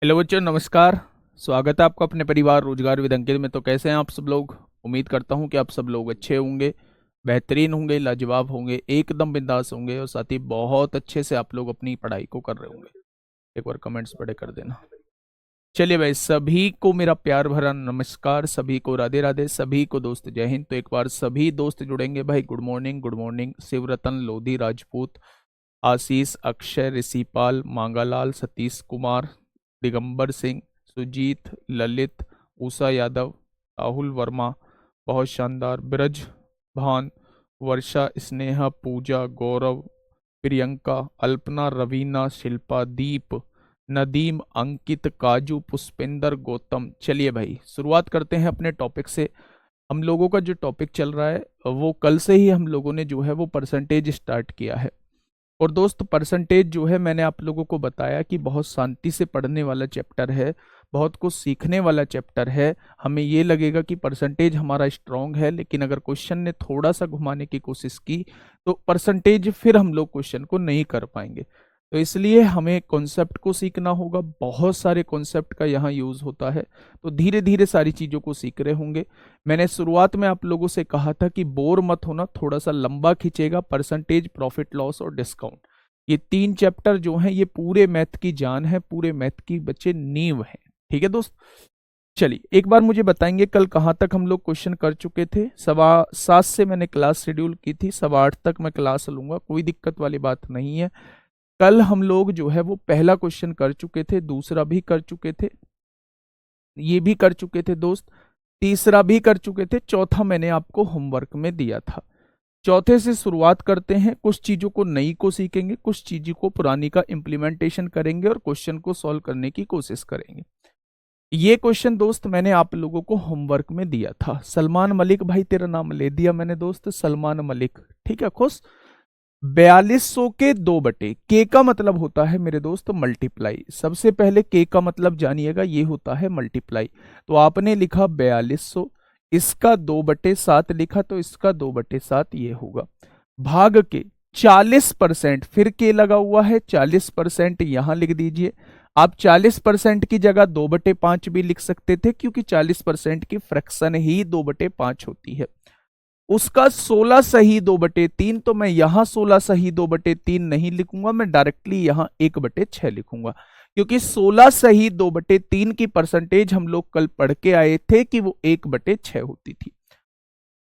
Hello बच्चों, नमस्कार। स्वागत है आपका अपने परिवार रोजगार विद अंकित में। तो कैसे हैं आप सब लोग? उम्मीद करता हूं कि आप सब लोग अच्छे होंगे, बेहतरीन होंगे, लाजवाब होंगे, एकदम बिंदास होंगे और साथ ही बहुत अच्छे से आप लोग अपनी पढ़ाई को कर रहे होंगे। एक बार कमेंट्स पढ़े कर देना। चलिए भाई, सभी को मेरा प्यार भरा नमस्कार, सभी को राधे राधे, सभी को दोस्त जय हिंद। तो एक बार सभी दोस्त जुड़ेंगे भाई। Good morning, good morning. Shivratan, Lodhi Rajput, Ashish, Akshay, Rishipal, Mangalal, Satish Kumar, Digambar Singh, Sujeet, Lalit, Usha Yadav, Rahul Verma, बहुत शानदार, ब्रज, भान, वर्षा, स्नेहा, पूजा, गौरव, प्रियंका, अल्पना, रवीना, शिल्पा, दीप, नदीम, अंकित, काजू, पुष्पेंद्र, गौतम। चलिए भाई, शुरुआत करते हैं अपने टॉपिक से। हम लोगों का जो टॉपिक चल रहा है वो कल से ही हम लोगों ने जो है वो परसेंटेज स्टार्ट किया है। और दोस्त, परसेंटेज जो है मैंने आप लोगों को बताया कि बहुत शांति से पढ़ने वाला चैप्टर है, बहुत कुछ सीखने वाला चैप्टर है। हमें ये लगेगा कि परसेंटेज हमारा स्ट्रांग है, लेकिन अगर क्वेश्चन ने थोड़ा सा घुमाने की कोशिश की तो परसेंटेज फिर हम लोग क्वेश्चन को नहीं कर पाएंगे। तो इसलिए हमें कॉन्सेप्ट को सीखना होगा। बहुत सारे कॉन्सेप्ट का यहाँ यूज होता है, तो धीरे धीरे सारी चीज़ों को सीख रहे होंगे। मैंने शुरुआत में आप लोगों से कहा था कि बोर मत होना, थोड़ा सा लंबा खींचेगा। परसेंटेज, प्रॉफिट लॉस और डिस्काउंट, ये 3 चैप्टर जो हैं ये पूरे मैथ की जान है, पूरे मैथ की बच्चे नींव है। ठीक है दोस्त? चलिए एक बार मुझे बताएंगे कल कहाँ तक हम लोग क्वेश्चन कर चुके थे। 7:15 से मैंने क्लास शेड्यूल की थी, 8:15 तक मैं क्लास लूंगा, कोई दिक्कत वाली बात नहीं है। कल हम लोग जो है वो पहला क्वेश्चन कर चुके थे, दूसरा भी कर चुके थे, ये भी कर चुके थे दोस्त, तीसरा भी कर चुके थे, चौथा मैंने आपको होमवर्क में दिया था। चौथे से शुरुआत करते हैं। कुछ चीजों को नई को सीखेंगे, कुछ चीजों को पुरानी का इम्प्लीमेंटेशन करेंगे और क्वेश्चन को सॉल्व करने की कोशिश करेंगे। ये क्वेश्चन दोस्त मैंने आप लोगों को होमवर्क में दिया था। सलमान मलिक भाई, तेरा नाम ले दिया मैंने दोस्त, सलमान मलिक। ठीक है, खुश। 4200 के 2 बटे, के का मतलब होता है मेरे दोस्त मल्टीप्लाई। सबसे पहले के का मतलब जानिएगा, ये होता है मल्टीप्लाई। तो आपने लिखा 4200, इसका 2/7 लिखा, तो इसका 2/7 ये होगा। भाग के 40%, फिर के लगा हुआ है, 40% यहां लिख दीजिए। आप 40% की जगह 2/5 भी लिख सकते थे, क्योंकि 40% की फ्रैक्शन ही 2/5 होती है। उसका 16 सही 2/3, तो मैं यहां 16 सही 2/3 नहीं लिखूंगा, मैं डायरेक्टली यहां 1/6 लिखूंगा, क्योंकि 16 सही 2/3 की परसेंटेज हम लोग कल पढ़ के आए थे कि वो 1/6 होती थी।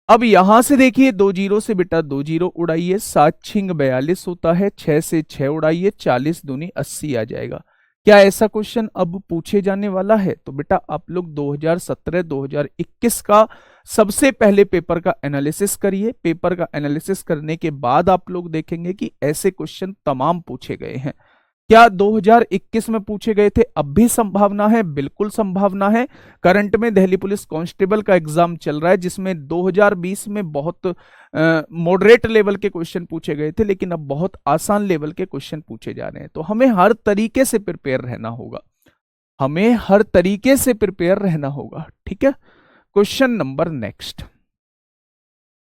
अब यहां से देखिए, 2 जीरो से बेटा 2 जीरो उड़ाइए, 7 छिंग 42 होता है, 6 से 6 उड़ाइए, 40 दूनी 80 आ जाएगा। क्या ऐसा क्वेश्चन अब पूछे जाने वाला है? तो बेटा आप लोग 2017-2021 का सबसे पहले पेपर का एनालिसिस करिए। पेपर का एनालिसिस करने के बाद आप लोग देखेंगे कि ऐसे क्वेश्चन तमाम पूछे गए हैं। क्या 2021 में पूछे गए थे? अब भी संभावना है, बिल्कुल संभावना है। करंट में दिल्ली पुलिस कांस्टेबल का एग्जाम चल रहा है, जिसमें 2020 में बहुत मॉडरेट लेवल के क्वेश्चन पूछे गए थे, लेकिन अब बहुत आसान लेवल के क्वेश्चन पूछे जा रहे हैं। तो हमें हर तरीके से प्रिपेयर रहना होगा, हमें हर तरीके से प्रिपेयर रहना होगा। ठीक है? Question number next,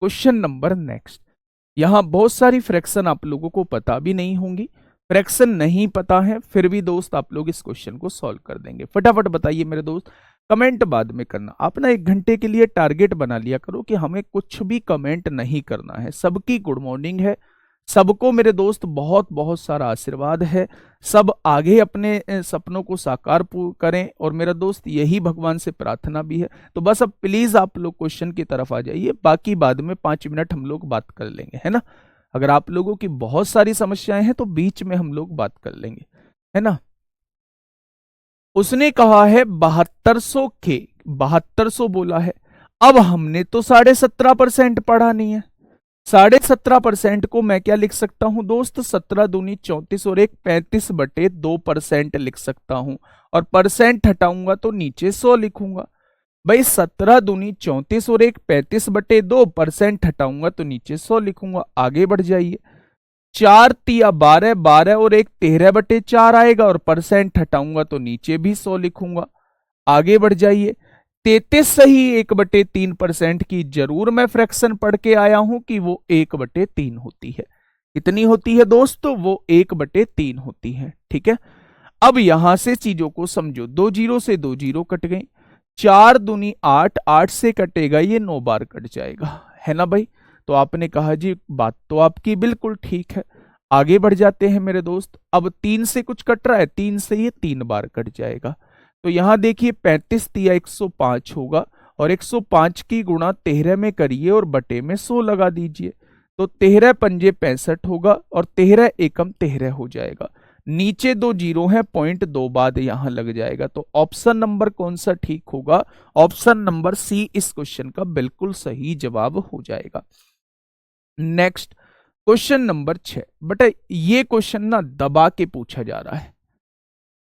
question number next. यहां बहुत सारी फ्रैक्शन आप लोगों को पता भी नहीं होंगी। फ्रैक्शन नहीं पता है फिर भी दोस्त आप लोग इस क्वेश्चन को सॉल्व कर देंगे। फटाफट बताइए मेरे दोस्त, कमेंट बाद में करना। आप ना 1 घंटे के लिए टारगेट बना लिया करो कि हमें कुछ भी कमेंट नहीं करना है। सबकी गुड मॉर्निंग है, सबको मेरे दोस्त बहुत बहुत सारा आशीर्वाद है। सब आगे अपने सपनों को साकार करें, और मेरा दोस्त यही भगवान से प्रार्थना भी है। तो बस अब प्लीज आप लोग क्वेश्चन की तरफ आ जाइए, बाकी बाद में 5 मिनट हम लोग बात कर लेंगे, है ना? अगर आप लोगों की बहुत सारी समस्याएं हैं तो बीच में हम लोग बात कर लेंगे, है ना? उसने कहा है 7200 के, 7200 बोला है। अब हमने तो 17.5% पढ़ा नहीं है। 17.5% को मैं क्या लिख सकता हूं दोस्त? 17 दूनी 34 और 1 35/2% लिख सकता हूं, और परसेंट हटाऊंगा तो नीचे 100 लिखूंगा। भाई 17 दूनी 34 और 1 35/2%, हटाऊंगा तो नीचे 100 लिखूंगा। आगे बढ़ जाइए, 4 तिया 12, 12 और 1 13/4 आएगा, और परसेंट हटाऊंगा तो नीचे भी 100 लिखूंगा। आगे बढ़ जाइए, 33 सही 1/3% की जरूर मैं फ्रैक्शन पढ़ के आया हूं कि वो 1/3 होती है। कितनी होती है दोस्तों? वो 1/3 होती है। ठीक है? अब यहां से चीजों को समझो, 2 जीरो से 2 जीरो कट गई, 4 दूनी 8, 8 से कटेगा ये 9 बार कट जाएगा, है ना भाई। तो आपने कहा जी बात तो आपकी बिल्कुल ठीक है। आगे बढ़ जाते हैं मेरे दोस्त। अब 3 से कुछ कट रहा है, 3 से ये 3 बार कट जाएगा। तो यहां देखिए 35 तिया 105 होगा, और 105 की गुणा 13 में करिए और बटे में 100 लगा दीजिए। तो 13 पंजे 65 होगा, और 13 एकम 13 हो जाएगा। नीचे 2 जीरो है, पॉइंट 2 बाद यहां लग जाएगा। तो ऑप्शन नंबर कौन सा ठीक होगा? ऑप्शन नंबर सी इस क्वेश्चन का बिल्कुल सही जवाब हो जाएगा। Next question number 6। बेटा ये क्वेश्चन ना दबा के पूछा जा रहा है।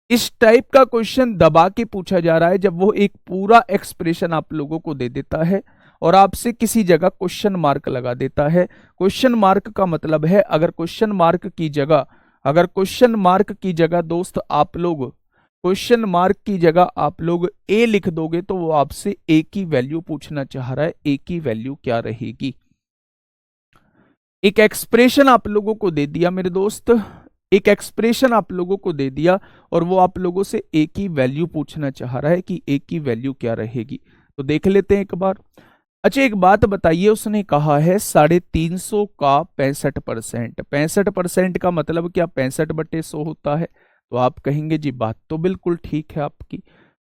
इस टाइप का क्वेश्चन दबा के पूछा जा रहा है जब वो एक पूरा एक्सप्रेशन आप लोगों को दे देता है और आपसे किसी जगह क्वेश्चन मार्क लगा देता है। क्वेश्चन मार्क का मतलब है अगर क्वेश्चन मार्क की जगह दोस्त आप लोग क्वेश्चन मार्क की जगह आप लोग ए लिख दोगे तो वो आपसे ए की वैल्यू पूछना चाह रहा है। ए की वैल्यू क्या रहेगी? एक एक्सप्रेशन आप लोगों को दे दिया मेरे दोस्त, एक एक्सप्रेशन आप लोगों को दे दिया और वो आप लोगों से ए की वैल्यू पूछना चाह रहा है कि ए की वैल्यू क्या रहेगी। तो देख लेते हैं एक बार। अच्छा एक बात बताइए, उसने कहा है 350 का 65%। 65% का मतलब क्या 65/100 होता है? तो आप कहेंगे जी बात तो बिल्कुल ठीक है आपकी।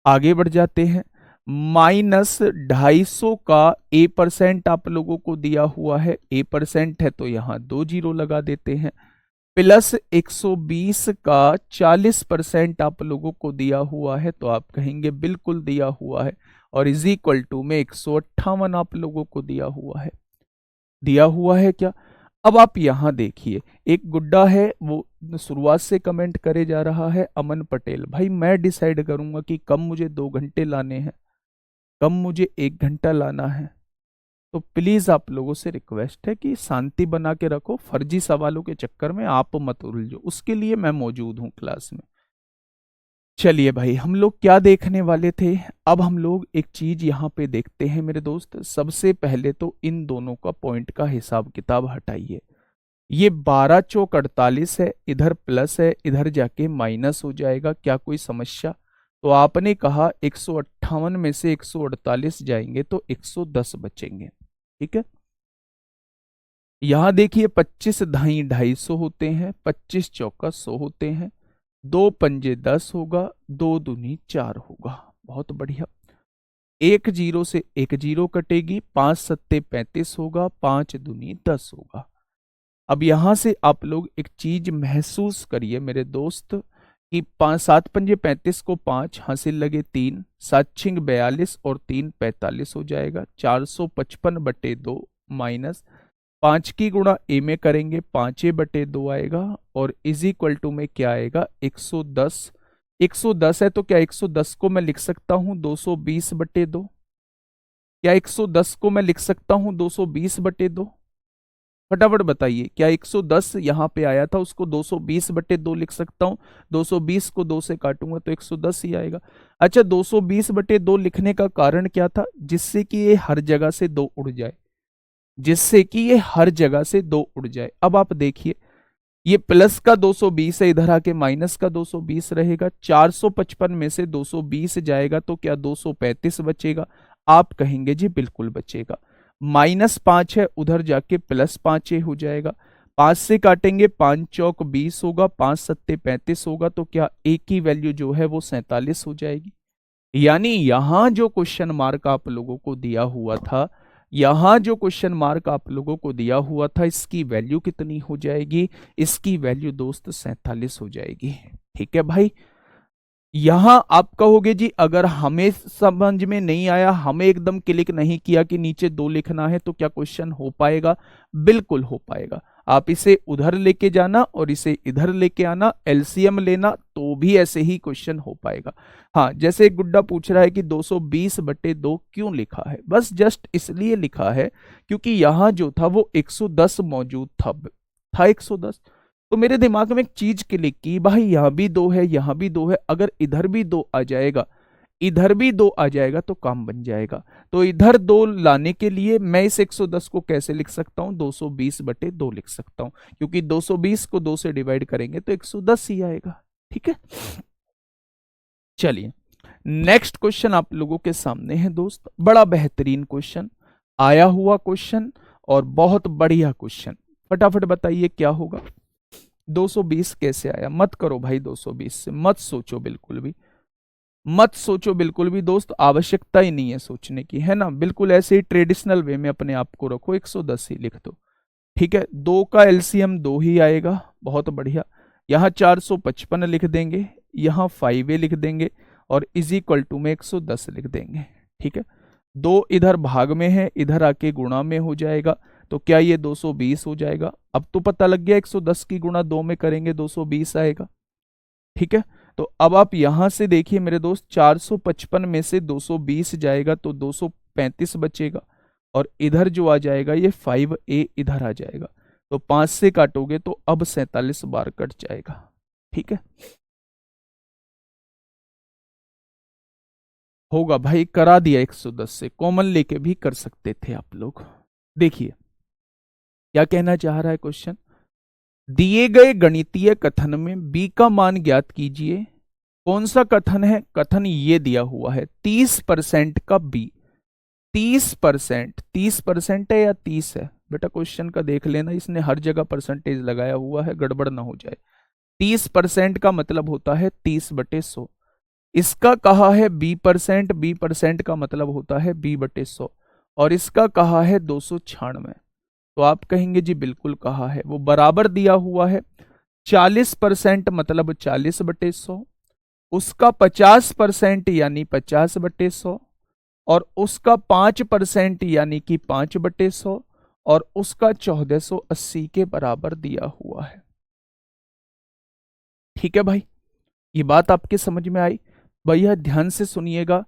आगे बढ़ जाते हैं। -250 का A% आप लोगों को दिया हुआ है। A% है तो यहां 2 जीरो लगा देते हैं। प्लस 120 का 40% आप लोगों को दिया हुआ है, तो आप कहेंगे बिल्कुल दिया हुआ है। और इज इक्वल टू में 158 आप लोगों को दिया हुआ है क्या? अब आप यहां देखिए, एक गुड्डा है वो शुरुआत से कमेंट करे जा रहा है, अमन पटेल। भाई मैं डिसाइड करूंगा कि कब मुझे 2 घंटे लाने हैं, कब मुझे 1 घंटा लाना है। तो प्लीज आप लोगों से रिक्वेस्ट है कि शांति बना के रखो, फर्जी सवालों के चक्कर में आप मत उलझो, उसके लिए मैं मौजूद हूं क्लास में। चलिए भाई हम लोग क्या देखने वाले थे, अब हम लोग एक चीज यहां पे देखते हैं मेरे दोस्त। सबसे पहले तो इन दोनों का पॉइंट का हिसाब किताब हटाइए। ये 12 चौक 48 है, इधर प्लस है, इधर जाके माइनस हो जाएगा। क्या कोई समस्या? तो आपने कहा 158 में से 148 जाएंगे तो 110 बचेंगे, ठीक है। यहां देखिए 25 ढाई 250 होते हैं, 25 चौका 100 होते हैं, 2 पंजे 10 होगा, 2 दूनी 4 होगा। बहुत बढ़िया। 1 जीरो से 1 जीरो कटेगी, 5 सत्ते 35 होगा, 5 दूनी 10 होगा। अब यहां से आप लोग एक चीज महसूस करिए मेरे दोस्त कि 7 पंजे 35 को 5 हासिल लगे 3, 7 छिंग 42 और 3 45 हो जाएगा। 455/2 माइनस 5 की गुणा ए में करेंगे 5a/2 आएगा, और इज इक्वल टू में क्या आएगा 110। 110 है तो क्या 110 को मैं लिख सकता हूं 220/2? क्या 110 को मैं लिख सकता हूं 220/2? फटाफट बताइए, क्या 110 यहां पे आया था उसको 220/2 लिख सकता हूं? 220 को 2 से काटूंगा तो 110 ही आएगा। अच्छा 220/2 लिखने का कारण क्या था? जिससे कि ये हर जगह से 2 उड़ जाए, अब आप देखिए ये प्लस का 220 है, इधर आके माइनस का 220 रहेगा। 455 में से 220 जाएगा तो क्या 235 बचेगा? आप कहेंगे जी बिल्कुल बचेगा। -5 है, उधर जाके +5 हो जाएगा। 5 से काटेंगे 5 चौक 20 होगा, 5 सत्ते 35 होगा, तो क्या ए की वैल्यू जो है वो 47 हो जाएगी। यानी यहां जो क्वेश्चन मार्क आप लोगों को दिया हुआ था, इसकी वैल्यू कितनी हो जाएगी? इसकी वैल्यू दोस्त 47 हो जाएगी। ठीक है भाई। यहां आप कहोगे जी अगर हमें समझ में नहीं आया, हमें एकदम क्लिक नहीं किया कि नीचे 2 लिखना है, तो क्या क्वेश्चन हो पाएगा? बिल्कुल हो पाएगा। आप इसे उधर लेके जाना और इसे इधर लेके आना, एलसीएम लेना, तो भी ऐसे ही क्वेश्चन हो पाएगा। हाँ, जैसे एक गुड्डा पूछ रहा है कि 220/2 क्यों लिखा है? बस जस्ट इसलिए लिखा है क्योंकि यहां जो था वो 110 मौजूद था 110। तो मेरे दिमाग में एक चीज क्लिक की, भाई यहां भी 2 है, यहां भी 2 है, अगर इधर भी 2 आ जाएगा तो काम बन जाएगा। तो इधर 2 लाने के लिए मैं इस 110 को कैसे लिख सकता हूं? 220/2 लिख सकता हूं, क्योंकि 220 को 2 से डिवाइड करेंगे तो 110 ही आएगा। ठीक है। चलिए नेक्स्ट क्वेश्चन आप लोगों के सामने है दोस्त, बड़ा बेहतरीन क्वेश्चन, आया हुआ क्वेश्चन और बहुत बढ़िया क्वेश्चन। फटाफट बताइए क्या होगा। 220 कैसे आया? मत करो भाई 220 से, मत सोचो बिल्कुल भी, मत सोचो बिल्कुल भी दोस्त, आवश्यकता ही नहीं है सोचने की, है ना। बिल्कुल ऐसे ही ट्रेडिशनल वे में अपने आप को रखो, 110 ही लिख दो। ठीक है, 2 का एलसीएम 2 ही आएगा, बहुत बढ़िया। यहाँ 455 लिख देंगे, यहाँ 5a लिख देंगे और इज इक्वल टू में 110 लिख देंगे। ठीक है, 2 इधर भाग में है, इधर आके गुणा में हो जाएगा, तो क्या ये 220 हो जाएगा? अब तो पता लग गया 110 की गुणा 2 में करेंगे 220 आएगा। ठीक है, तो अब आप यहां से देखिए मेरे दोस्त, 455 में से 220 जाएगा तो 235 बचेगा और इधर जो आ जाएगा ये 5a इधर आ जाएगा, तो 5 से काटोगे तो अब 47 बार कट जाएगा। ठीक है, होगा भाई, करा दिया 110 से, कॉमन लेके भी कर सकते थे आप लोग। देखिए क्या कहना चाह रहा है क्वेश्चन, दिए गए गणितीय कथन में b का मान ज्ञात कीजिए। कौन सा कथन है? कथन ये दिया हुआ है 30% का b। 30%, 30% है या 30 है? बेटा क्वेश्चन का देख लेना, इसने हर जगह परसेंटेज लगाया हुआ है, गड़बड़ ना हो जाए। 30% का मतलब होता है 30/100। इसका कहा है b%, b% का मतलब होता है b/100 और इसका कहा है 296। तो आप कहेंगे जी बिल्कुल कहा है, वो बराबर दिया हुआ है। 40% मतलब 40/100, उसका 50% यानी 50/100 और उसका 5% यानी कि 5/100 और उसका 1480 के बराबर दिया हुआ है। ठीक है भाई, ये बात आपके समझ में आई? भैया ध्यान से सुनिएगा,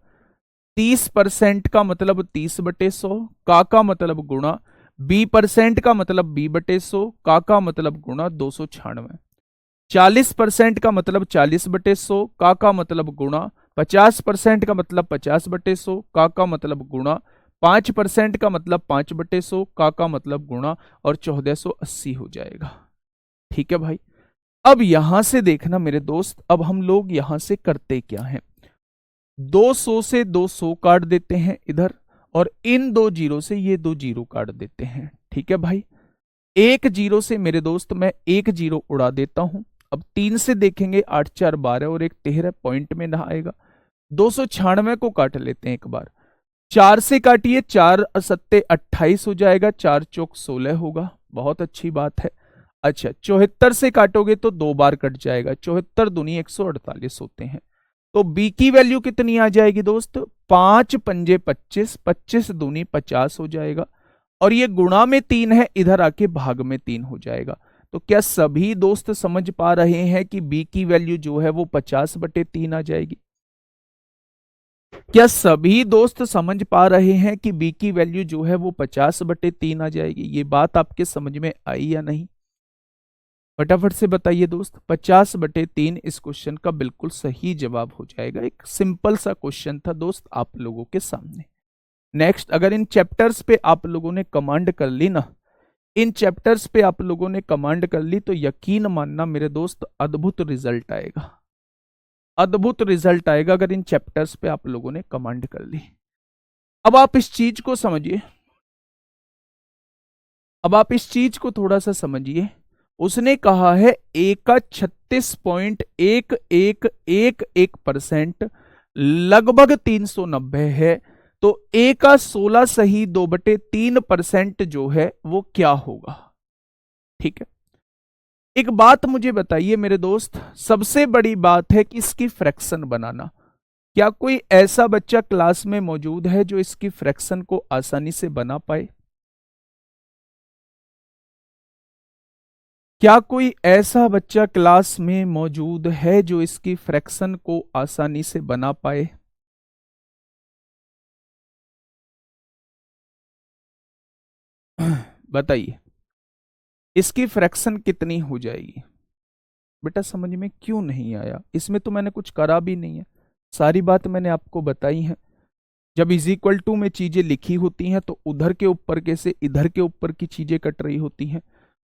30% का मतलब 30/100, का मतलब गुणा, b% का मतलब b/100, का मतलब गुणा 296। 40% का मतलब 40/100, का मतलब गुणा, 50% का मतलब 50/100, का मतलब गुणा, 5% का मतलब 5/100, का मतलब गुणा और 1480 हो जाएगा। ठीक है भाई, अब यहां से देखना मेरे दोस्त, अब हम लोग यहां से करते क्या हैं, 200 से 200 काट देते हैं इधर और इन 2 जीरो से ये 2 जीरो काट देते हैं। ठीक है भाई, 1 जीरो से मेरे दोस्त मैं 1 जीरो उड़ा देता हूं। अब 3 से देखेंगे, 8 4 12 और 1 13, पॉइंट में ना आएगा। 296 को काट लेते हैं एक बार, 4 से काटिए, 4 सत्ते 28 हो जाएगा, 4 चौक 16 होगा, बहुत अच्छी बात है। अच्छा 74 से काटोगे तो 2 बार कट जाएगा, 74 दूनी 148 होते हैं। तो b की वैल्यू कितनी आ जाएगी दोस्त? 5 पंजे 25, 25 दूनी 50 हो जाएगा और ये गुणा में 3 है, इधर आके भाग में 3 हो जाएगा। तो क्या सभी दोस्त समझ पा रहे हैं कि b की वैल्यू जो है वो 50/3 आ जाएगी? क्या सभी दोस्त समझ पा रहे हैं कि b की वैल्यू जो है वो 50/3 आ जाएगी? ये बात आपके समझ में आई या नहीं? फटाफट से बताइए दोस्त, 50/3 इस क्वेश्चन का बिल्कुल सही जवाब हो जाएगा। एक सिंपल सा क्वेश्चन था दोस्त आप लोगों के सामने। नेक्स्ट, अगर इन चैप्टर्स पे आप लोगों ने कमांड कर ली ना, इन चैप्टर्स पे आप लोगों ने कमांड कर ली तो यकीन मानना मेरे दोस्त, अद्भुत रिजल्ट आएगा, अद्भुत रिजल्ट आएगा अगर इन चैप्टर्स पे आप लोगों ने कमांड कर ली। अब आप इस चीज को समझिए, अब आप इस चीज को थोड़ा सा समझिए। उसने कहा है ए का 36.1111% लगभग 390 है, तो ए का 16 सही 2/3% जो है वो क्या होगा? ठीक है, एक बात मुझे बताइए मेरे दोस्त, सबसे बड़ी बात है कि इसकी फ्रैक्शन बनाना। क्या कोई ऐसा बच्चा क्लास में मौजूद है जो इसकी फ्रैक्शन को आसानी से बना पाए? क्या कोई ऐसा बच्चा क्लास में मौजूद है जो इसकी फ्रैक्शन को आसानी से बना पाए? बताइए इसकी फ्रैक्शन कितनी हो जाएगी? बेटा समझ में क्यों नहीं आया? इसमें तो मैंने कुछ करा भी नहीं है, सारी बात मैंने आपको बताई है। जब इज इक्वल टू में चीजें लिखी होती हैं तो उधर के ऊपर के से इधर के ऊपर की चीजें कट रही होती हैं,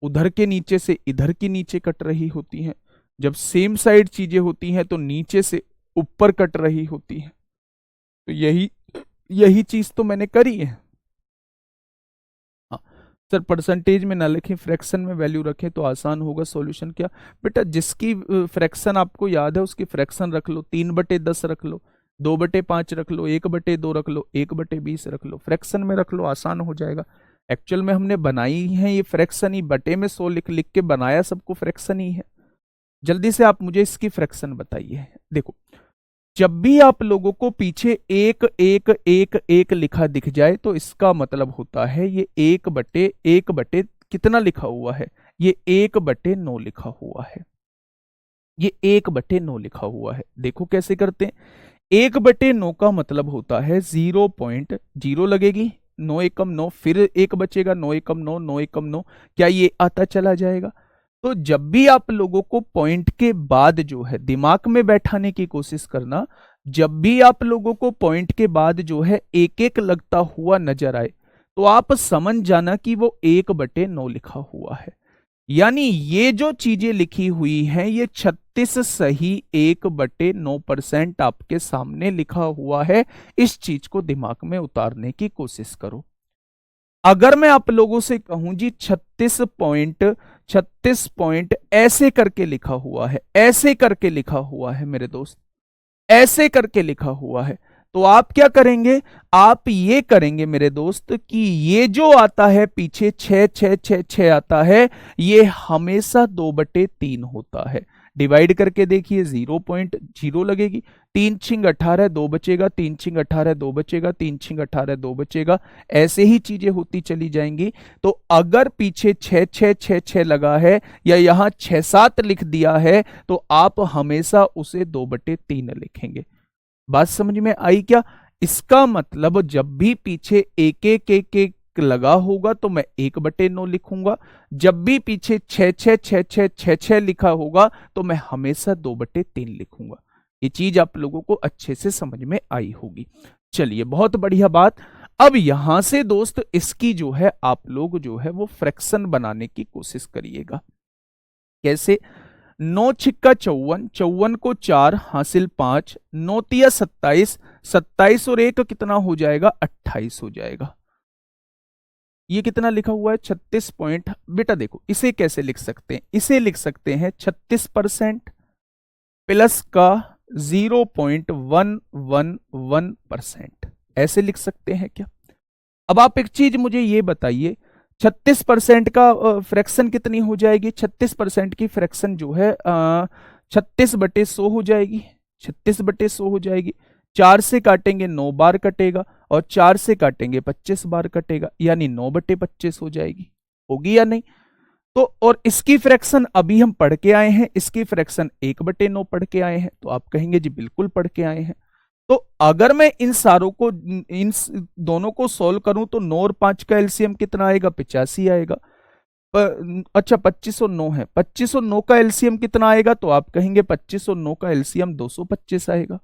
उधर के नीचे से इधर की नीचे कट रही होती हैं। जब सेम साइड चीजें होती हैं तो नीचे से ऊपर कट रही होती है। तो यही यही चीज तो मैंने करी है। हाँ, सर परसेंटेज में ना लिखें, फ्रैक्शन में वैल्यू रखें तो आसान होगा सॉल्यूशन। क्या बेटा, जिसकी फ्रैक्शन आपको याद है उसकी फ्रैक्शन रख लो, 3/10 रख लो, 2/5 रख लो, 1/2 रख लो, 1/20 रख लो, फ्रैक्शन में रख लो, आसान हो जाएगा। एक्चुअल में हमने बनाई है ये फ्रैक्शन ही, बटे में 100 लिख लिख के बनाया सबको फ्रैक्शन ही है। जल्दी से आप मुझे इसकी फ्रैक्शन बताइए। देखो, जब भी आप लोगों को पीछे 1 1 1 1 लिखा दिख जाए तो इसका मतलब होता है ये 1/1 कितना लिखा हुआ है, ये 1/9 लिखा हुआ है, ये 1/9 लिखा हुआ है। देखो कैसे करते हैं, 1/9 का मतलब होता है 0.0 लगेगी, 9 एकम 9, फिर 1 बचेगा, 9 एकम 9, 9 एकम 9, क्या ये आता चला जाएगा। तो जब भी आप लोगों को पॉइंट के बाद जो है दिमाग में बैठाने की कोशिश करना, जब भी आप लोगों को पॉइंट के बाद जो है 1 1 लगता हुआ नजर आए तो आप समझ जाना कि वो 1/9 लिखा हुआ है। यानी ये जो चीजें लिखी हुई हैं ये 36 सही 1/9% आपके सामने लिखा हुआ है। इस चीज को दिमाग में उतारने की कोशिश करो। अगर मैं आप लोगों से कहूं जी 36 पॉइंट ऐसे करके लिखा हुआ है, ऐसे करके लिखा हुआ है मेरे दोस्त, ऐसे करके लिखा हुआ है, तो आप क्या करेंगे, आप ये करेंगे मेरे दोस्त कि ये जो आता है पीछे 6 6 6 6 आता है, ये हमेशा 2/3 होता है। डिवाइड करके देखिए 0.0 लगेगी, 3×6 = 18, 2 बचेगा, 3×6 = 18, 2 बचेगा, 3×6 = 18, 2 बचेगा, ऐसे ही चीजें होती चली जाएंगी। तो अगर पीछे 6 6 6 6 लगा है या यहां 6 7 लिख दिया है तो आप हमेशा उसे 2/3 लिखेंगे। बात समझ में आई क्या। इसका मतलब जब भी पीछे 1 1 1 1 लगा होगा तो मैं 1/9 लिखूंगा, जब भी पीछे 6 6 6 6 6 6 लिखा होगा तो मैं हमेशा 2/3 लिखूंगा। ये चीज आप लोगों को अच्छे से समझ में आई होगी। चलिए, बहुत बढ़िया बात। अब यहां से दोस्त इसकी जो है आप लोग जो है वो फ्रैक्शन बनाने की कोशिश करिएगा। कैसे, 9×6 = 54, 54 को 4 हासिल 5, 9×3 = 27, 27 और 1 कितना हो जाएगा, 28 हो जाएगा। ये कितना लिखा हुआ है, 36 पॉइंट। बेटा देखो इसे कैसे लिख सकते हैं, इसे लिख सकते हैं 36% प्लस का 0.111%, ऐसे लिख सकते हैं क्या। अब आप एक चीज मुझे ये बताइए, 36% का फ्रैक्शन कितनी हो जाएगी, 36% की फ्रैक्शन जो है 36/100 हो जाएगी, 36/100 हो जाएगी। 4 से काटेंगे 9 बार कटेगा और 4 से काटेंगे 25 बार कटेगा, यानी 9/25 हो जाएगी। होगी या नहीं। तो और इसकी फ्रैक्शन अभी हम पढ़ के आए हैं, इसकी फ्रैक्शन 1/9 पढ़ के आए हैं, तो आप कहेंगे जी बिल्कुल पढ़ के आए हैं। तो अगर मैं इन सारों को, इन दोनों को सोल्व करूं तो 9 और 5 का एलसीएम कितना आएगा, 85 आएगा। अच्छा 25 और 9 है, 25 और 9 का एलसीएम कितना आएगा, तो आप कहेंगे 25 और 9 का एलसीएम 225 आएगा।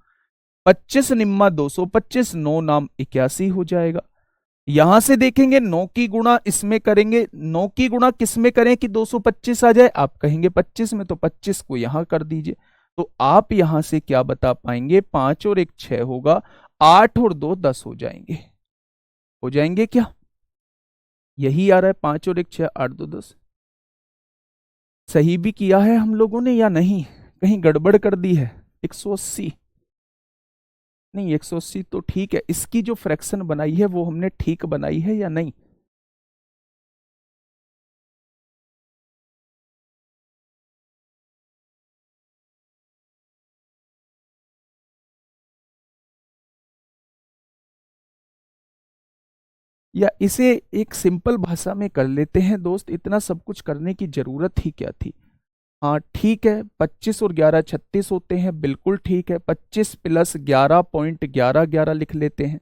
25 निम्मा 225, 9 नाम 81 हो जाएगा। यहां से देखेंगे 9 की गुणा इसमें करेंगे, 9 की गुणा किस में करें कि 225 आ जाए, आप कहेंगे 25 में, तो 25 को यहां कर दीजिए। तो आप यहां से क्या बता पाएंगे, 5 और 1 6 होगा, 8 और 2 10 हो जाएंगे। हो जाएंगे क्या, यही आ रहा है, 5 और 1 6, 8 2 10। सही भी किया है हम लोगों ने या नहीं, कहीं गड़बड़ कर दी है। 180 नहीं, 180 तो ठीक है। इसकी जो फ्रैक्शन बनाई है वो हमने ठीक बनाई है या नहीं। या इसे एक सिंपल भाषा में कर लेते हैं दोस्त, इतना सब कुछ करने की जरूरत ही क्या थी। हाँ ठीक है, 25 और 11 36 होते हैं, बिल्कुल ठीक है। 25 प्लस 11.1111 लिख लेते हैं,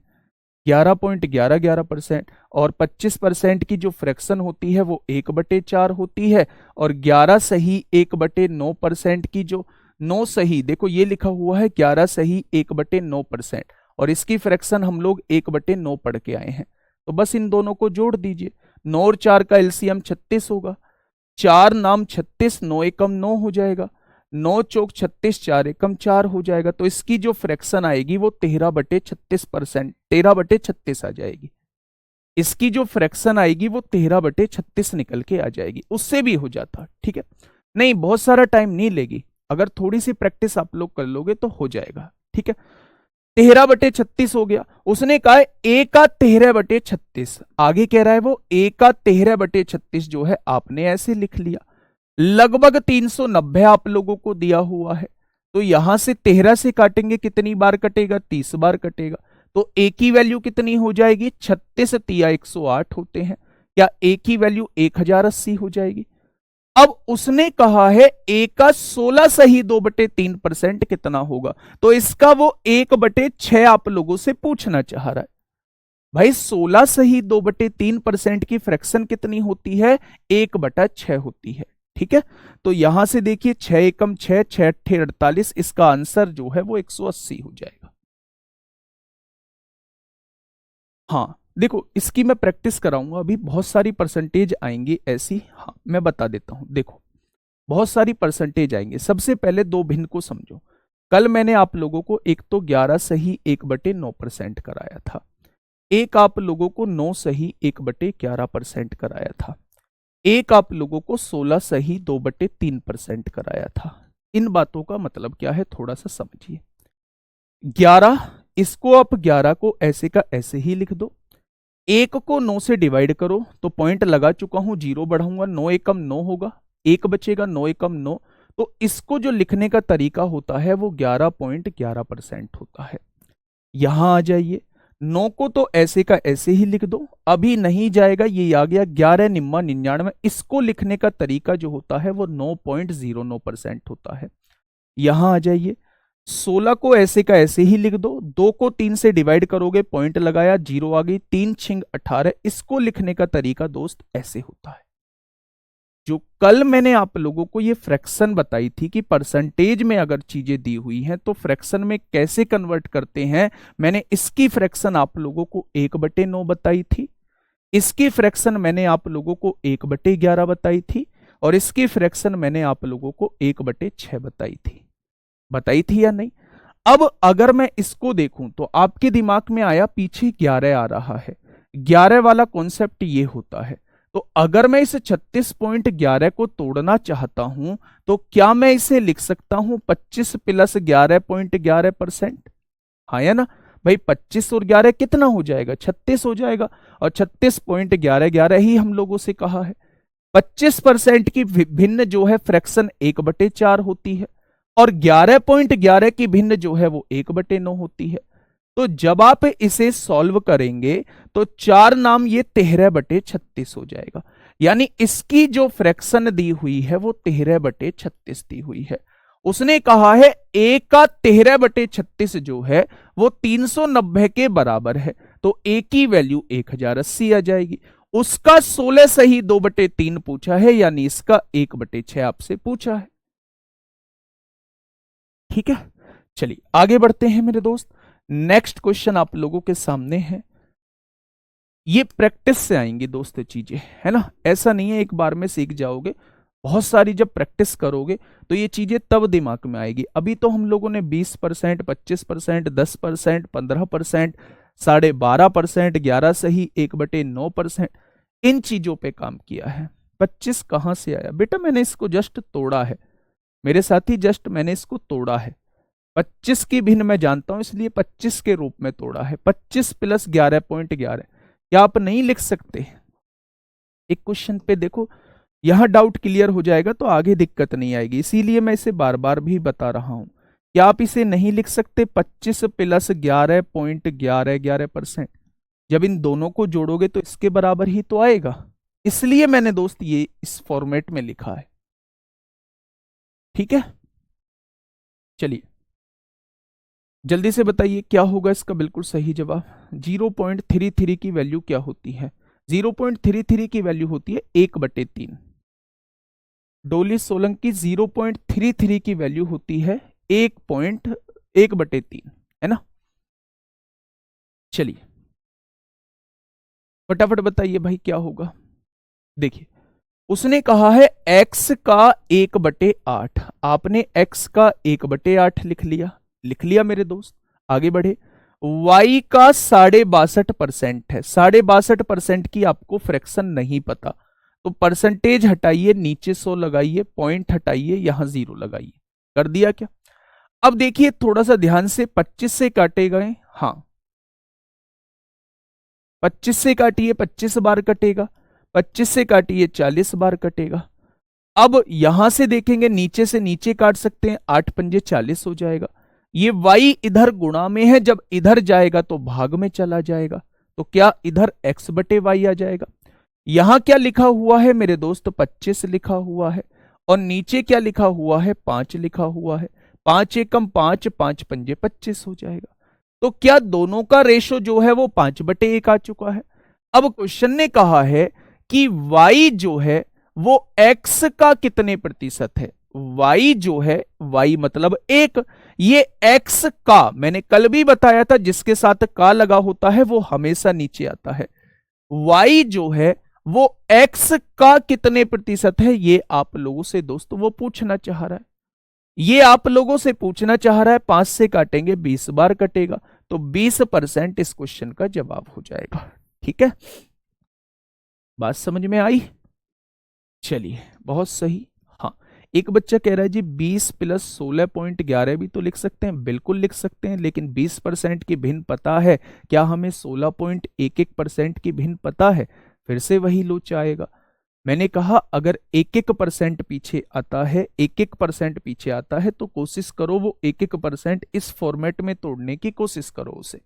11.11% और 25% की जो फ्रैक्शन होती है वो 1/4 होती है, और 11 सही 1/9% की जो 9 सही, देखो ये लिखा हुआ है 11 सही 1/9%, और इसकी फ्रैक्शन हम लोग 1/9 पढ़ के आए हैं। तो बस इन दोनों को जोड़ दीजिए, 9 और 4 का एलसीएम 36 होगा, 4 नाम 36, 9 एकम 9 हो जाएगा। 9 चौक 36, 4 एकम 4 हो जाएगा। तो इसकी जो फ्रैक्शन आएगी वो 13/36%, 13/36 आ जाएगी। इसकी जो फ्रैक्शन आएगी वो 13/36 निकल के आ जाएगी। उससे भी हो जाता, ठीक है, नहीं बहुत सारा टाइम नहीं लेगी, अगर थोड़ी सी प्रैक्टिस आप लोग कर लोगे तो हो जाएगा, ठीक है। 13/36 हो गया। उसने कहा है a का 13/36, आगे कह रहा है वो a का 13/36 जो है आपने ऐसे लिख लिया। लगभग 390 आप लोगों को दिया हुआ है, तो यहां से 13 से काटेंगे कितनी बार कटेगा, 30 बार कटेगा। तो a की वैल्यू कितनी हो जाएगी, 36 तिया 108 होते हैं, क्या a की वैल्यू 1080 हो जाएगी। अब उसने कहा है a का 16 सही 2/3% कितना होगा, तो इसका वो 1/6 आप लोगों से पूछना चाह रहा है। भाई 16 सही 2/3% की फ्रैक्शन कितनी होती है, 1/6 होती है, ठीक है। तो यहां से देखिए 6 एकम 6, 6 अट्ठे 48, इसका आंसर जो है वो 180 हो जाएगा। हाँ देखो इसकी मैं प्रैक्टिस कराऊंगा, अभी बहुत सारी परसेंटेज आएंगी ऐसी, हाँ मैं बता देता हूं। देखो बहुत सारी परसेंटेज आएंगे। सबसे पहले दो भिन्न को समझो। कल मैंने आप लोगों को एक तो 11 सही 1/9% कराया था, एक आप लोगों को 9 सही 1/11% कराया था, एक आप लोगों को 16 सही 2/3% कराया था। इन बातों का मतलब क्या है थोड़ा सा समझिए। 11, इसको आप 11 को ऐसे का ऐसे ही लिख दो। एक को 9 से डिवाइड करो तो पॉइंट लगा चुका हूं, 0 बढ़ाऊंगा, 9 एकम 9 होगा, एक बचेगा, 9 एकम 9। तो इसको जो लिखने का तरीका होता है वो 11.11% होता है। यहां आ जाइए, 9 को तो ऐसे का ऐसे ही लिख दो, अभी नहीं जाएगा, ये आ गया 11 निम्मा 99। इसको लिखने का तरीका जो होता है वो 9.09% होता है। यहां आ जाइए, 16 को ऐसे का ऐसे ही लिख दो, 2 को 3 से डिवाइड करोगे, पॉइंट लगाया, 0 आ गई, 3 छिंग 18। इसको लिखने का तरीका दोस्त ऐसे होता है। जो कल मैंने आप लोगों को ये फ्रैक्शन बताई थी कि परसेंटेज में अगर चीजें दी हुई हैं तो फ्रैक्शन में कैसे कन्वर्ट करते हैं, मैंने इसकी फ्रैक्शन आप लोगों को 1/9 बताई थी, इसकी फ्रैक्शन मैंने आप लोगों को 1/11 बताई थी, और इसकी फ्रैक्शन मैंने आप लोगों को 1/6 बताई थी या नहीं। अब अगर मैं इसको देखूं तो आपके दिमाग में आया पीछे 11 आ रहा है, 11 वाला कॉन्सेप्ट ये होता है। तो अगर मैं इस 36.11 को तोड़ना चाहता हूं तो क्या मैं इसे लिख सकता हूं 25 + 11.11%, हाँ या ना भाई, 25 और 11 कितना हो जाएगा, 36 हो जाएगा, और 36.11 ही हम लोगों से कहा है। 25% की भिन्न जो है फ्रैक्शन 1/4 होती है, और 11.11 की भिन्न जो है वो 1/9 होती है। तो जब आप इसे सॉल्व करेंगे तो 4 नाम ये 13/36 हो जाएगा। यानी इसकी जो फ्रैक्शन दी हुई है वो 13/36 दी हुई है। उसने कहा है a का 13/36 जो है वो 390 के बराबर है, तो a की वैल्यू 1080 आ जाएगी। उसका 16 सही 2/3 पूछा है, यानी इसका 1/6 आपसे पूछा है, ठीक है। चलिए आगे बढ़ते हैं मेरे दोस्त। नेक्स्ट क्वेश्चन आप लोगों के सामने है, ये प्रैक्टिस से आएंगी दोस्त चीजें, है ना, ऐसा नहीं है एक बार में सीख जाओगे, बहुत सारी जब प्रैक्टिस करोगे तो ये चीजें तब दिमाग में आएगी। अभी तो हम लोगों ने 20%, 25%, 10%, 15%, 12.5%, 11 सही 1/9%, इन चीजों पे काम किया है। 25 कहां से आया बेटा, मैंने इसको जस्ट तोड़ा है मेरे साथी, जस्ट मैंने इसको तोड़ा है। 25 की भिन्न मैं जानता हूं इसलिए 25 के रूप में तोड़ा है। 25 + 11.11, क्या आप नहीं लिख सकते? एक क्वेश्चन पे देखो, यहां डाउट क्लियर हो जाएगा तो आगे दिक्कत नहीं आएगी, इसीलिए मैं इसे बार बार भी बता रहा हूं। क्या आप इसे नहीं लिख सकते 25 + 11.11%? जब इन दोनों को जोड़ोगे तो इसके बराबर ही तो आएगा, इसलिए मैंने दोस्त ये इस फॉर्मेट में लिखा है, ठीक है। चलिए जल्दी से बताइए क्या होगा इसका बिल्कुल सही जवाब। 0.33 की वैल्यू क्या होती है? 0.33 की वैल्यू होती है 1/3। डोली सोलंकी 0.33 की वैल्यू होती है 1.1/3, है ना। चलिए फटाफट बताइए भाई क्या होगा। देखिए उसने कहा है x का 1/8, आपने x का 1/8 लिख लिया मेरे दोस्त। आगे बढ़े, y का 62.5% है, 62.5% की आपको फ्रैक्शन नहीं पता, तो परसेंटेज हटाइए, नीचे 100 लगाइए, पॉइंट हटाइए, यहां 0 लगाइए। कर दिया क्या? अब देखिए थोड़ा सा ध्यान से, 25 से काटे गए, हाँ 25 से काटिए, 25 बार कटेगा, 25 से काटिए 40 बार कटेगा। अब यहां से देखेंगे, नीचे से नीचे काट सकते हैं, 8 पंजे 40 हो जाएगा। ये y इधर गुणा में है, जब इधर जाएगा तो भाग में चला जाएगा, तो क्या इधर x/y आ जाएगा। यहां क्या लिखा हुआ है मेरे दोस्त, 25 लिखा हुआ है, और नीचे क्या लिखा हुआ है, 5 लिखा हुआ है। 5 एकम 5, 5 पंजे 25 हो जाएगा। तो क्या दोनों का रेशो जो है वो 5/1 आ चुका है। अब क्वेश्चन ने कहा है कि y जो है वो x का कितने प्रतिशत है। y जो है, y मतलब 1, ये x का, मैंने कल भी बताया था जिसके साथ का लगा होता है वो हमेशा नीचे आता है। y जो है वो x का कितने प्रतिशत है, ये आप लोगों से दोस्तों वो पूछना चाह रहा है। ये आप लोगों से पूछना चाह रहा है। 5 से काटेंगे 20 बार कटेगा, तो 20% इस क्वेश्चन का जवाब हो जाएगा। ठीक है, बात समझ में आई? चलिए बहुत सही। हाँ, एक बच्चा कह रहा है जी 20 + 16.11 भी तो लिख सकते हैं। बिल्कुल लिख सकते हैं, लेकिन 20% की भिन्न पता है क्या हमें 16.11% की भिन्न पता है? फिर से वही लोचा आएगा। मैंने कहा अगर 1-1% पीछे आता है, 1-1% पीछे आता है, तो कोशिश करो वो 1-1% इस फॉर्मेट में तोड़ने की कोशिश करो उसे।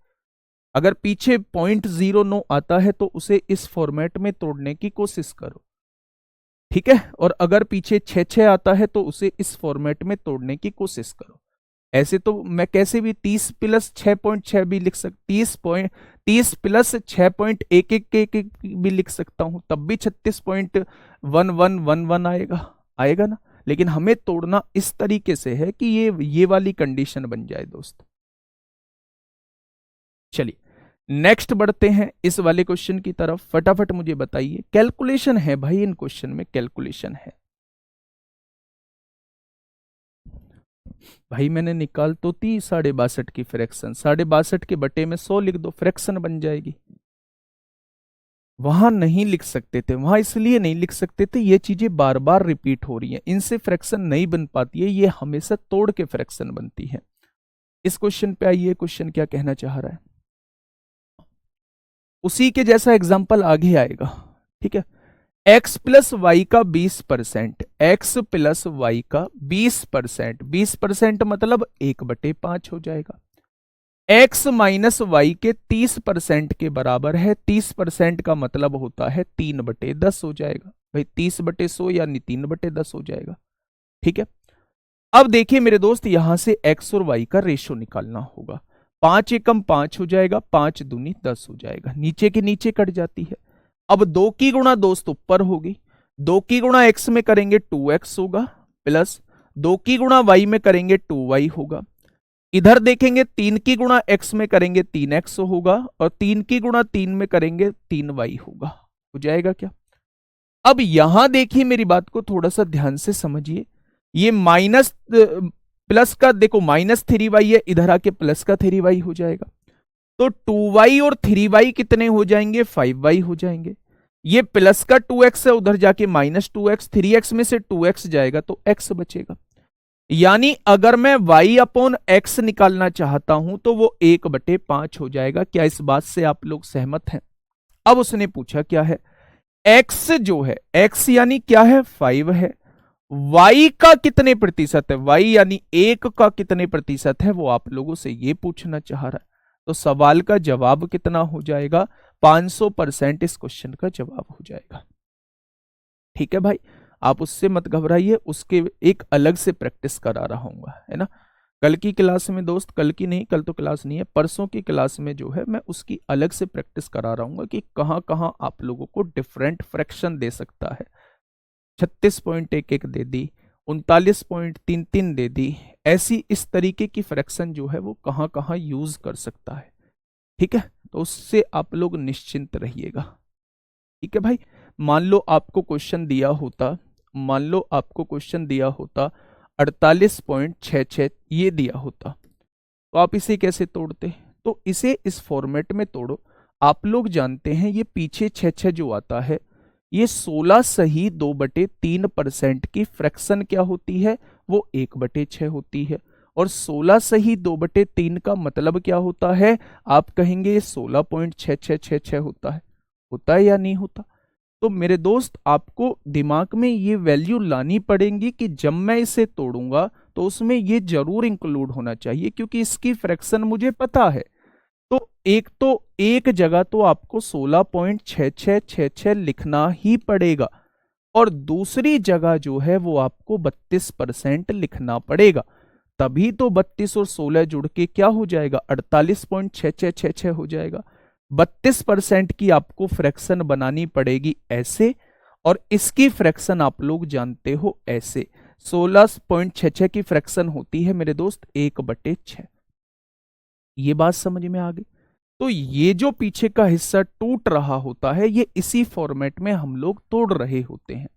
अगर पीछे 0.09 आता है तो उसे इस फॉर्मेट में तोड़ने की कोशिश करो। ठीक है, और अगर पीछे 6-6 आता है तो उसे इस फॉर्मेट में तोड़ने की कोशिश करो। ऐसे तो मैं कैसे भी 30 + 6.6 भी लिख सकता, 30 + 6.11 भी लिख सकता हूं, तब भी 36.1111 आएगा ना। लेकिन हमें तोड़ना इस तरीके से है कि ये वाली कंडीशन बन जाए दोस्त। चलिए नेक्स्ट बढ़ते हैं इस वाले क्वेश्चन की तरफ। फटाफट मुझे बताइए, कैलकुलेशन है भाई, इन क्वेश्चन में कैलकुलेशन है। भाई मैंने निकाल तो दी 62.5 की फ्रैक्शन, 62.5 के बटे में 100 लिख दो, फ्रैक्शन बन जाएगी। वहां नहीं लिख सकते थे, वहां इसलिए नहीं लिख सकते थे, ये चीजें बार बार रिपीट हो रही हैं, इनसे फ्रैक्शन नहीं बन पाती है, ये हमेशा तोड़ के फ्रैक्शन बनती है। इस क्वेश्चन पे आइए, क्वेश्चन क्या कहना चाह रहा है, उसी के जैसा एग्जाम्पल आगे आएगा। ठीक है, x + y का 20%, x + y का 20%, 20% मतलब 1/5 हो जाएगा। x - y के 30% के बराबर है, 30% का मतलब होता है 3/10 हो जाएगा। भाई 30/100 यानी 3/10 हो जाएगा। ठीक है, अब देखिए मेरे दोस्त, यहां से x और y का रेशो निकालना होगा। 5 एकम 5 हो जाएगा, 5 दूनी 10 हो जाएगा, नीचे के नीचे कट जाती है। अब 2 की गुणा दोस्त ऊपर होगी, 2 की गुणा x में करेंगे 2x होगा, प्लस 2 की गुणा y में करेंगे 2y होगा। इधर देखेंगे 3 की गुणा x में करेंगे 3x होगा, और 3 की गुणा 3 में करेंगे 3y होगा। हो जाएगा क्या? अब यहां देखिए मेरी बात को थोड़ा सा ध्यान से समझिए, ये माइनस प्लस का देखो -3y है, इधर आके प्लस का 3y हो जाएगा, तो 2y और 3y कितने हो जाएंगे, 5y हो जाएंगे। ये प्लस का 2x है, उधर जाके -2x, 3x में से 2x जाएगा तो x बचेगा। यानी अगर मैं y/x निकालना चाहता हूं तो वो 1/5 हो जाएगा। क्या इस बात से आप लोग सहमत हैं? अब उसने पूछा क्या है, x जो है, x यानी क्या है, 5 है, y का कितने प्रतिशत है, y यानी 1 का कितने प्रतिशत है, वो आप लोगों से ये पूछना चाह रहा है। तो सवाल का जवाब कितना हो जाएगा, 500% इस क्वेश्चन का जवाब हो जाएगा। ठीक है भाई, आप उससे मत घबराइए, उसके एक अलग से प्रैक्टिस करा रहा हूँ, है ना। कल की क्लास में दोस्त, कल की नहीं, कल तो क्लास नहीं है, परसों की क्लास में जो है मैं उसकी अलग से प्रैक्टिस करा रहा हूँ कि कहाँ कहाँ आप लोगों को डिफरेंट फ्रैक्शन दे सकता है। 36.11 दे दी, 39.33 दे दी, ऐसी इस तरीके की फ्रैक्शन जो है वो कहाँ कहाँ यूज कर सकता है। ठीक है, तो उससे आप लोग निश्चिंत रहिएगा। ठीक है भाई, मान लो आपको क्वेश्चन दिया होता, मान लो आपको क्वेश्चन दिया होता 48.66 ये दिया होता, तो आप इसे कैसे तोड़ते? तो इसे इस फॉर्मेट में तोड़ो। आप लोग जानते हैं ये पीछे 6 जो आता है, ये 16 सही 2/3% की फ्रैक्शन क्या होती है? वो 1/6 होती है। और 16 सही 2/3 का मतलब क्या होता है? आप कहेंगे 16.6666 होता है या नहीं होता? तो मेरे दोस्त आपको दिमाग में ये वैल्यू लानी पड़ेगी कि जब मैं इसे तोड़ूंगा तो उसमें ये जरूर इंक्लूड होना चाहिए, क्योंकि इसकी फ्रैक्शन मुझे पता है। तो एक जगह तो आपको 16.6666 लिखना ही पड़ेगा, और दूसरी जगह जो है वो आपको 32% लिखना पड़ेगा। तभी तो 32 और 16 जुड़ के क्या हो जाएगा? 48.6666 हो जाएगा। 32% की आपको फ्रैक्शन बनानी पड़ेगी ऐसे, और इसकी फ्रैक्शन आप लोग जानते हो ऐसे। 16.66 की फ्रैक्शन होती है मेरे दोस्त 1/6। ये बात समझ में आ गई? तो ये जो पीछे का हिस्सा टूट रहा होता है, ये इसी फॉर्मेट में हम लोग तोड़ रहे होते हैं।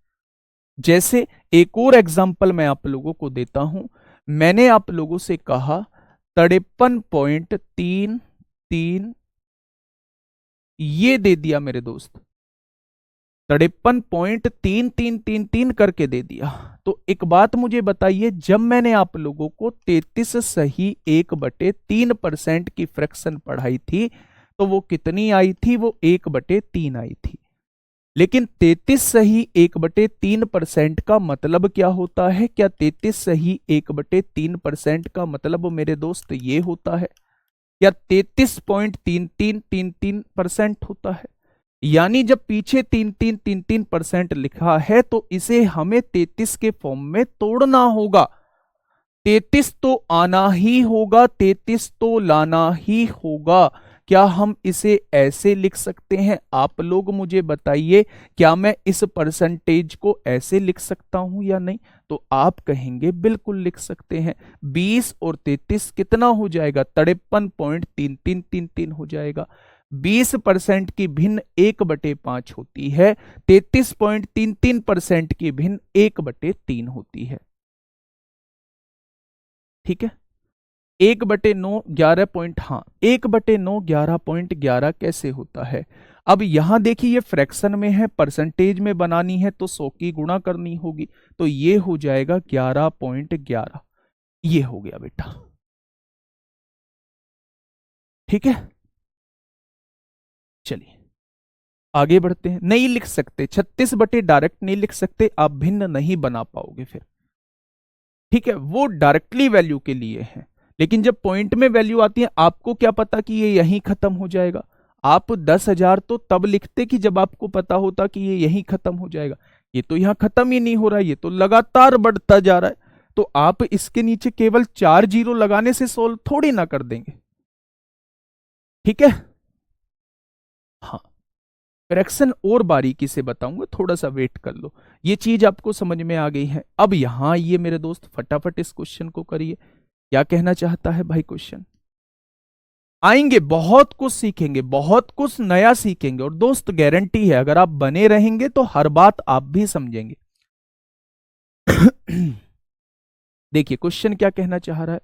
जैसे एक और एग्जांपल मैं आप लोगों को देता हूं। मैंने आप लोगों से कहा 53.33 ये दे दिया मेरे दोस्त, 53.3333 करके दे दिया। तो एक बात मुझे बताइए, जब मैंने आप लोगों को 33 सही 1/3% की फ्रैक्शन पढ़ाई थी तो वो कितनी आई थी? वो 1/3 आई थी। लेकिन 33 सही 1/3% का मतलब क्या होता है? क्या 33 सही 1/3% का मतलब मेरे दोस्त ये होता है? या 33.3333% होता है? यानी जब पीछे 3333% लिखा है तो इसे हमें 33 के फॉर्म में तोड़ना होगा। 33 तो आना ही होगा, 33 तो लाना ही होगा। क्या हम इसे ऐसे लिख सकते हैं? आप लोग मुझे बताइए, क्या मैं इस परसेंटेज को ऐसे लिख सकता हूं या नहीं? तो आप कहेंगे बिल्कुल लिख सकते हैं। 20 और 33 कितना हो जाएगा? 53.3333 हो जाएगा। 20% की भिन्न 1/5 होती है, 33.33% की भिन्न 1/3 होती है। ठीक है, 1/9 11 हाँ, 1/9 11.11 कैसे होता है? अब यहां देखिए, ये फ्रैक्शन में है, परसेंटेज में बनानी है तो 100 की गुणा करनी होगी, तो ये हो जाएगा 11.11। ये हो गया बेटा। ठीक है, चलिए आगे बढ़ते हैं। नहीं लिख सकते 36 डायरेक्ट नहीं लिख सकते, आप भिन्न नहीं बना पाओगे फिर। ठीक है, वो डायरेक्टली वैल्यू के लिए है, लेकिन जब पॉइंट में वैल्यू आती है, आपको क्या पता कि ये यहीं खत्म हो जाएगा? आप 10,000 तो तब लिखते कि जब आपको पता होता कि ये यहीं खत्म हो जाएगा। ये तो यहां खत्म ही नहीं हो रहा है, ये तो लगातार बढ़ता जा रहा है। तो आप इसके नीचे केवल 4 जीरो लगाने से सोल्व थोड़ी ना कर देंगे। ठीक है, हाँ, फ्रैक्शन और बारीकी से बताऊंगा, थोड़ा सा वेट कर लो। ये चीज आपको समझ में आ गई है? अब यहां ये मेरे दोस्त फटाफट इस क्वेश्चन को करिए। क्या कहना चाहता है भाई क्वेश्चन? आएंगे, बहुत कुछ सीखेंगे, बहुत कुछ नया सीखेंगे, और दोस्त गारंटी है अगर आप बने रहेंगे तो हर बात आप भी समझेंगे। देखिए क्वेश्चन क्या कहना चाह रहा है।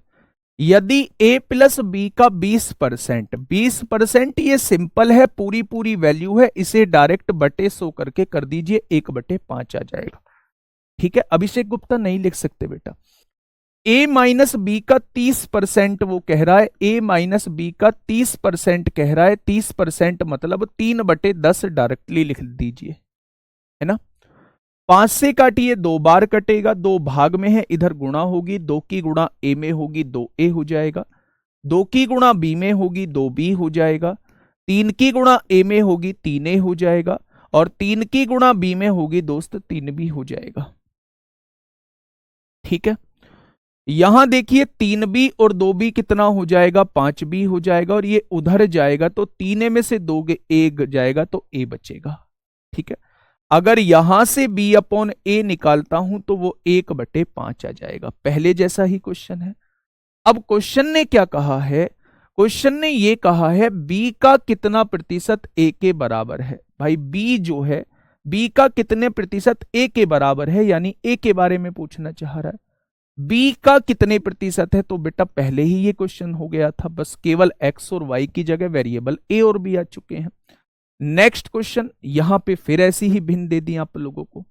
यदि a प्लस बी का 20%, 20% ये सिंपल है, पूरी पूरी वैल्यू है, इसे डायरेक्ट बटे 100 करके कर दीजिए, 1/5 आ जाएगा। ठीक है, अभिषेक गुप्ता नहीं लिख सकते बेटा। a माइनस बी का 30% वो कह रहा है, a माइनस बी का 30% कह रहा है। 30% मतलब 3/10 डायरेक्टली लिख दीजिए, है ना। 5 से काटिए, 2 बार कटेगा, 2 भाग में है, इधर गुणा होगी, 2 की गुणा a में होगी, 2a हो जाएगा। 2 की गुणा b में होगी, 2b हो जाएगा। 3 की गुणा a में होगी, 3a हो जाएगा। और 3 की गुणा b में होगी दोस्त, 3b हो जाएगा। ठीक है, यहां देखिए 3b और 2b कितना हो जाएगा? 5b हो जाएगा। और ये उधर जाएगा तो 3 में से 2 a जाएगा तो a बचेगा। ठीक है, अगर यहां से b अपॉन a निकालता हूं तो वो 1/5 आ जाएगा। पहले जैसा ही क्वेश्चन है। अब क्वेश्चन ने क्या कहा है? क्वेश्चन ने ये कहा है b का कितना प्रतिशत a के बराबर है। भाई b जो है बी का कितने प्रतिशत ए के बराबर है, यानी ए के बारे में पूछना चाह रहा है। बी का कितने प्रतिशत है, तो बेटा पहले ही ये क्वेश्चन हो गया था, बस केवल एक्स और वाई की जगह वेरिएबल ए और बी आ चुके हैं। नेक्स्ट क्वेश्चन, यहां पे फिर ऐसी ही भिन्न दे दी आप लोगों को।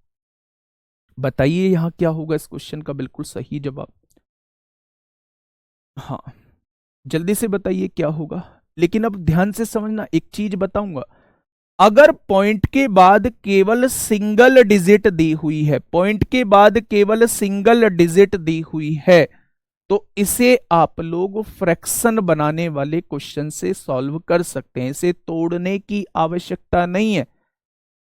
बताइए यहां क्या होगा इस क्वेश्चन का बिल्कुल सही जवाब। हाँ, जल्दी से बताइए क्या होगा। लेकिन अब ध्यान से समझना, एक चीज बताऊंगा, अगर पॉइंट के बाद केवल सिंगल डिजिट दी हुई है, पॉइंट के बाद केवल सिंगल डिजिट दी हुई है, तो इसे आप लोग फ्रैक्शन बनाने वाले क्वेश्चन से सॉल्व कर सकते हैं। इसे तोड़ने की आवश्यकता नहीं है,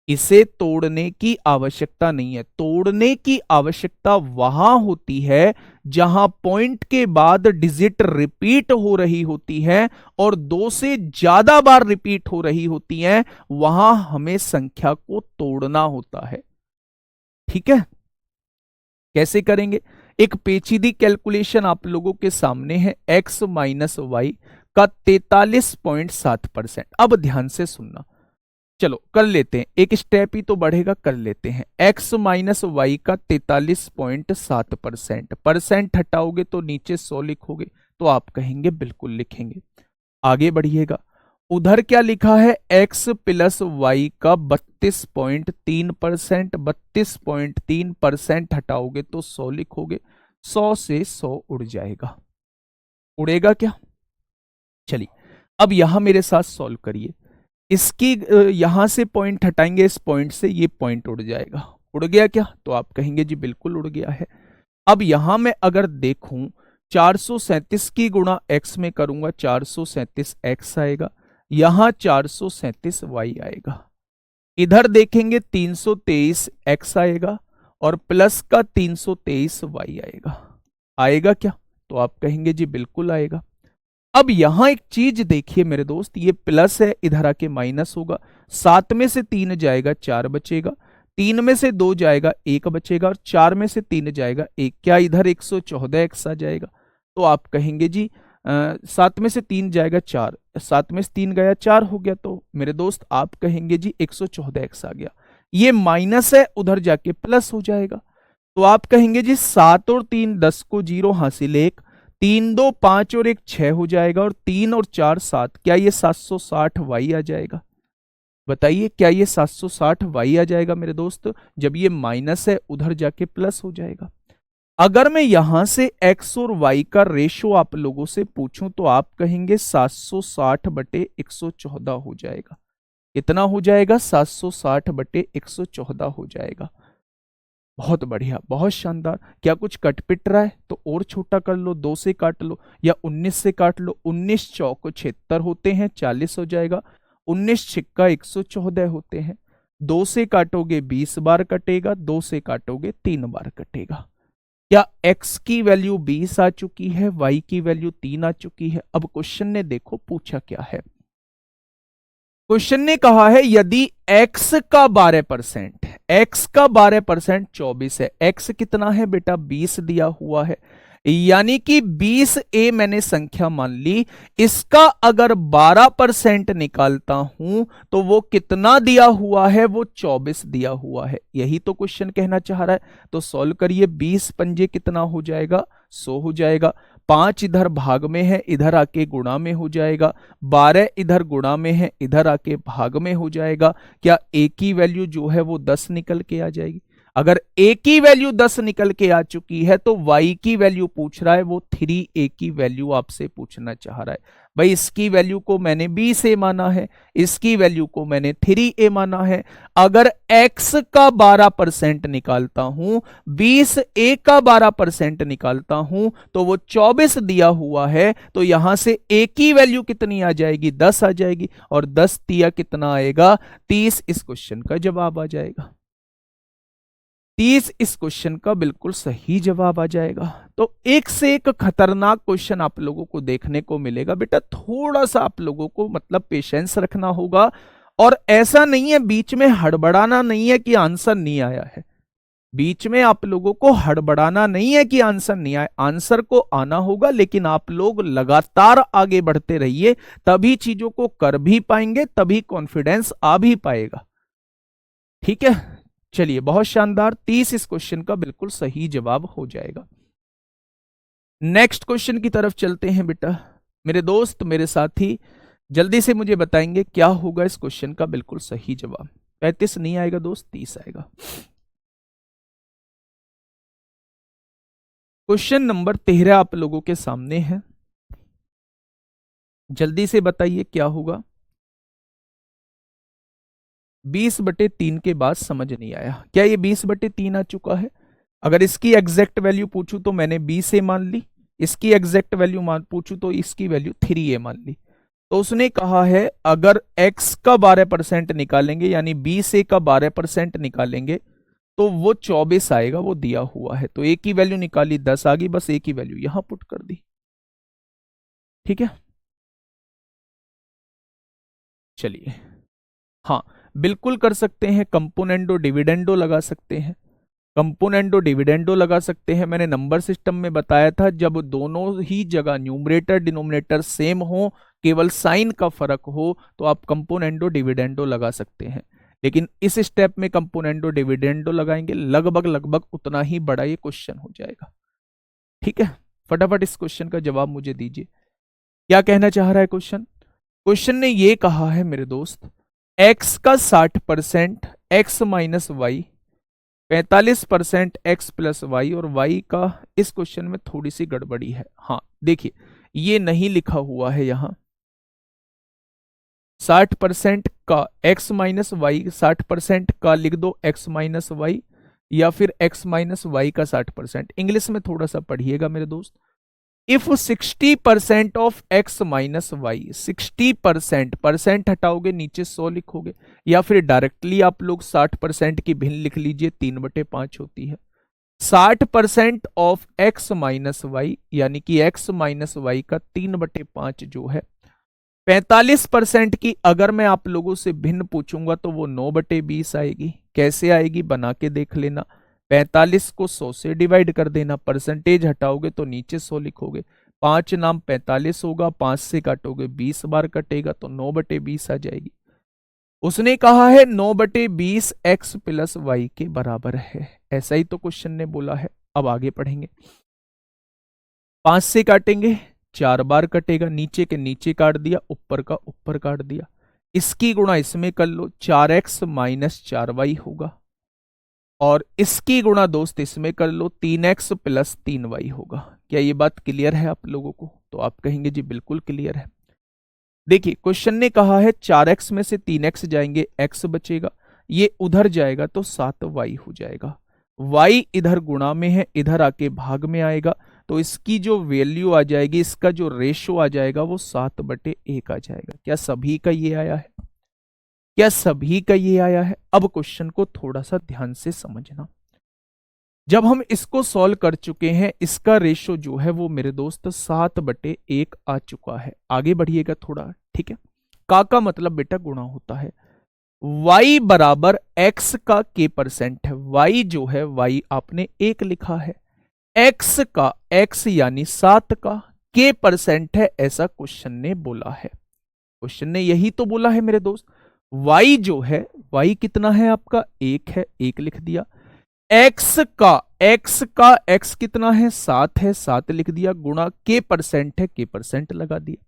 इसे तोड़ने की आवश्यकता नहीं है। तोड़ने की आवश्यकता वहां होती है जहां पॉइंट के बाद डिजिट रिपीट हो रही होती है और 2 से ज्यादा बार रिपीट हो रही होती है, वहां हमें संख्या को तोड़ना होता है। ठीक है, कैसे करेंगे? एक पेचीदी कैलकुलेशन आप लोगों के सामने है, x माइनस वाई का 43.7%। अब ध्यान से सुनना, चलो कर लेते हैं, एक स्टेप ही तो बढ़ेगा, कर लेते हैं। x माइनस वाई का 43.7%, परसेंट हटाओगे तो नीचे 100 लिखोगे, तो आप कहेंगे बिल्कुल लिखेंगे। आगे बढ़िएगा, उधर क्या लिखा है, x प्लस वाई का 32.3%, 32.3% हटाओगे तो 100 लिखोगे, 100 से 100 उड़ जाएगा। उड़ेगा क्या? चलिए अब यहां मेरे साथ सॉल्व करिए। इसकी यहां से पॉइंट हटाएंगे, इस पॉइंट से ये पॉइंट उड़ जाएगा। उड़ गया क्या? तो आप कहेंगे जी बिल्कुल उड़ गया है। अब यहां मैं अगर देखूं, 437 की गुणा x में करूंगा, 437 x आएगा, यहां 437 y आएगा। इधर देखेंगे 323 x आएगा और प्लस का 323 y आएगा। आएगा क्या? तो आप कहेंगे जी बिल्कुल आएगा। अब यहां एक चीज देखिए मेरे दोस्त, ये प्लस है, इधर आके माइनस होगा। 7 में से 3 जाएगा, 4 बचेगा, 3 में से 2 जाएगा, 1 बचेगा, और 4 में से 3 जाएगा, 1। क्या इधर 114 एक्स आ जाएगा? तो आप कहेंगे जी 7 में से 3 जाएगा 4, 7 में से 3 गया 4 हो गया। तो मेरे दोस्त आप कहेंगे जी 114 एक्स आ गया। ये माइनस है, उधर जाके प्लस हो जाएगा। तो आप कहेंगे जी 7 और 3 10 को 0 हासिल 1, 3 2 5 और 1 6 हो जाएगा, और 3 और 4 7। क्या ये 760 वाई आ जाएगा? बताइए क्या ये 760 वाई आ जाएगा मेरे दोस्त? जब ये माइनस है उधर जाके प्लस हो जाएगा। अगर मैं यहां से x और y का रेशो आप लोगों से पूछूं तो आप कहेंगे 760 बटे 114 हो जाएगा। कितना हो जाएगा? 760 बटे 114 हो जाएगा। बहुत बढ़िया, बहुत शानदार। क्या कुछ कट पिट रहा है? तो और छोटा कर लो, 2 से काट लो या 19 से काट लो। 19 चौक 76 होते हैं, 40 हो जाएगा। 19 छिक्का 114 होते हैं। 2 से काटोगे 20 बार कटेगा, 2 से काटोगे 3 बार कटेगा। क्या x की वैल्यू 20 आ चुकी है, y की वैल्यू 3 आ चुकी है? अब क्वेश्चन ने देखो पूछा क्या है। क्वेश्चन ने कहा है यदि x का 12%, x का 12% 24 है। x कितना है बेटा? 20 दिया हुआ है, यानी कि 20a मैंने संख्या मान ली। इसका अगर 12% निकालता हूं तो वो कितना दिया हुआ है? वो 24 दिया हुआ है। यही तो क्वेश्चन कहना चाह रहा है। तो सॉल्व करिए, 20 पंजे कितना हो जाएगा? 100 हो जाएगा। 5 इधर भाग में है, इधर आके गुणा में हो जाएगा। 12 इधर गुणा में है, इधर आके भाग में हो जाएगा। क्या a की वैल्यू जो है वो 10 निकल के आ जाएगी? अगर a की वैल्यू 10 निकल के आ चुकी है तो y की वैल्यू पूछ रहा है, वो 3a की वैल्यू आपसे पूछना चाह रहा है। भाई इसकी वैल्यू को मैंने 20a माना है, इसकी वैल्यू को मैंने 3a माना है। अगर x का 12% निकालता हूं, 20a का 12% निकालता हूं, तो वो 24 दिया हुआ है। तो यहां से a की वैल्यू कितनी आ जाएगी? 10 आ जाएगी, और 10 दिया कितना आएगा? 30। इस क्वेश्चन का जवाब आ जाएगा 30। इस क्वेश्चन का बिल्कुल सही जवाब आ जाएगा। तो एक से एक खतरनाक क्वेश्चन आप लोगों को देखने को मिलेगा। बेटा थोड़ा सा आप लोगों को मतलब पेशेंस रखना होगा, और ऐसा नहीं है बीच में हड़बड़ाना नहीं है कि आंसर नहीं आया है। बीच में आप लोगों को हड़बड़ाना नहीं है कि आंसर नहीं आया, आंसर को आना होगा, लेकिन आप लोग लगातार आगे बढ़ते रहिए, तभी चीजों को कर भी पाएंगे, तभी कॉन्फिडेंस आ भी पाएगा। ठीक है, चलिए बहुत शानदार, 30 इस क्वेश्चन का बिल्कुल सही जवाब हो जाएगा। नेक्स्ट क्वेश्चन की तरफ चलते हैं बेटा। मेरे दोस्त, मेरे साथी, जल्दी से मुझे बताएंगे क्या होगा इस क्वेश्चन का बिल्कुल सही जवाब। 35 नहीं आएगा दोस्त, 30 आएगा। क्वेश्चन नंबर 13 आप लोगों के सामने है, जल्दी से बताइए क्या होगा। 20/3 के बाद समझ नहीं आया, क्या ये 20/3 आ चुका है? अगर इसकी एग्जैक्ट वैल्यू पूछूं तो मैंने 20 ए मान ली, इसकी एग्जैक्ट वैल्यू मान पूछूं तो इसकी वैल्यू 3a मान ली। तो उसने कहा है अगर x का 12% निकालेंगे, यानी 20a का 12% निकालेंगे, तो वो 24 आएगा, वो दिया हुआ है। तो a की वैल्यू निकाली, 10 आ गई, बस a की वैल्यू यहां पुट कर दी। ठीक है, चलिए, हाँ बिल्कुल कर सकते हैं, कंपोनेंडो डिविडेंडो लगा सकते हैं, कंपोनेंडो डिविडेंडो लगा सकते हैं। मैंने नंबर सिस्टम में बताया था, जब दोनों ही जगह न्यूमरेटर डिनोमिनेटर सेम हो, केवल साइन का फर्क हो, तो आप कंपोनेंडो डिविडेंडो लगा सकते हैं। लेकिन इस स्टेप में कंपोनेंडो डिविडेंडो लगाएंगे, लगभग लगभग उतना ही बड़ा ये क्वेश्चन हो जाएगा। ठीक है, फटाफट इस क्वेश्चन का जवाब मुझे दीजिए, क्या कहना चाह रहा है क्वेश्चन। क्वेश्चन ने ये कहा है मेरे दोस्त, x का 60% x minus y, 45% x plus y, और y का इस क्वेश्चन में थोड़ी सी गड़बड़ी है। हाँ देखिए, ये नहीं लिखा हुआ है यहां 60% का x माइनस वाई, 60% का लिख दो x माइनस वाई, या फिर x माइनस वाई का 60%। इंग्लिश में थोड़ा सा पढ़िएगा मेरे दोस्त। If 60% of x minus y, 60% percent हटाओगे नीचे 100 लिखोगे, या फिर डायरेक्टली आप लोग 60% की भिन्न लिख लीजिए, 3/5 होती है। 60% ऑफ x माइनस वाई, यानी कि x माइनस वाई का 3/5 जो है। 45% की अगर मैं आप लोगों से भिन्न पूछूंगा तो वो 9/20 आएगी। कैसे आएगी बना के देख लेना। 45 को 100 से डिवाइड कर देना, परसेंटेज हटाओगे तो नीचे 100 लिखोगे, 5 नाम 45 होगा, 5 से काटोगे 20 बार कटेगा, तो 9/20 आ जाएगी। उसने कहा है 9/20 x प्लस वाई के बराबर है, ऐसा ही तो क्वेश्चन ने बोला है। अब आगे पढ़ेंगे, 5 से काटेंगे 4 बार कटेगा, नीचे के नीचे काट दिया, ऊपर का ऊपर काट दिया, इसकी गुणा इसमें कर लो, 4x माइनस 4y होगा, और इसकी गुणा दोस्त इसमें कर लो, 3x प्लस 3y होगा। क्या ये बात क्लियर है आप लोगों को? तो आप कहेंगे जी बिल्कुल क्लियर है। देखिए क्वेश्चन ने कहा है 4x में से 3x जाएंगे, x बचेगा, ये उधर जाएगा तो 7y हो जाएगा, y इधर गुणा में है, इधर आके भाग में आएगा, तो इसकी जो वैल्यू आ जाएगी, इसका जो रेशो आ जाएगा वो 7/1 आ जाएगा। क्या सभी का ये आया है? क्या सभी का ये आया है? अब क्वेश्चन को थोड़ा सा ध्यान से समझना। जब हम इसको सॉल्व कर चुके हैं, इसका रेशो जो है वो मेरे दोस्त 7/1 आ चुका है। आगे बढ़िएगा थोड़ा, ठीक है। का मतलब बेटा गुणा होता है, y बराबर x का k% है, y जो है y आपने 1 लिखा है, x का x यानी 7 का k% है, ऐसा क्वेश्चन ने बोला है। क्वेश्चन ने यही तो बोला है मेरे दोस्त। y जो है, y कितना है आपका 1 है, 1 लिख दिया, x का x कितना है 7 है, 7 लिख दिया, गुणा k% है, k% लगा दिया।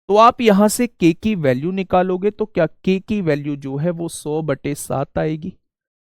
तो आप यहां से k की वैल्यू निकालोगे तो क्या k की वैल्यू जो है वो 100/7 आएगी?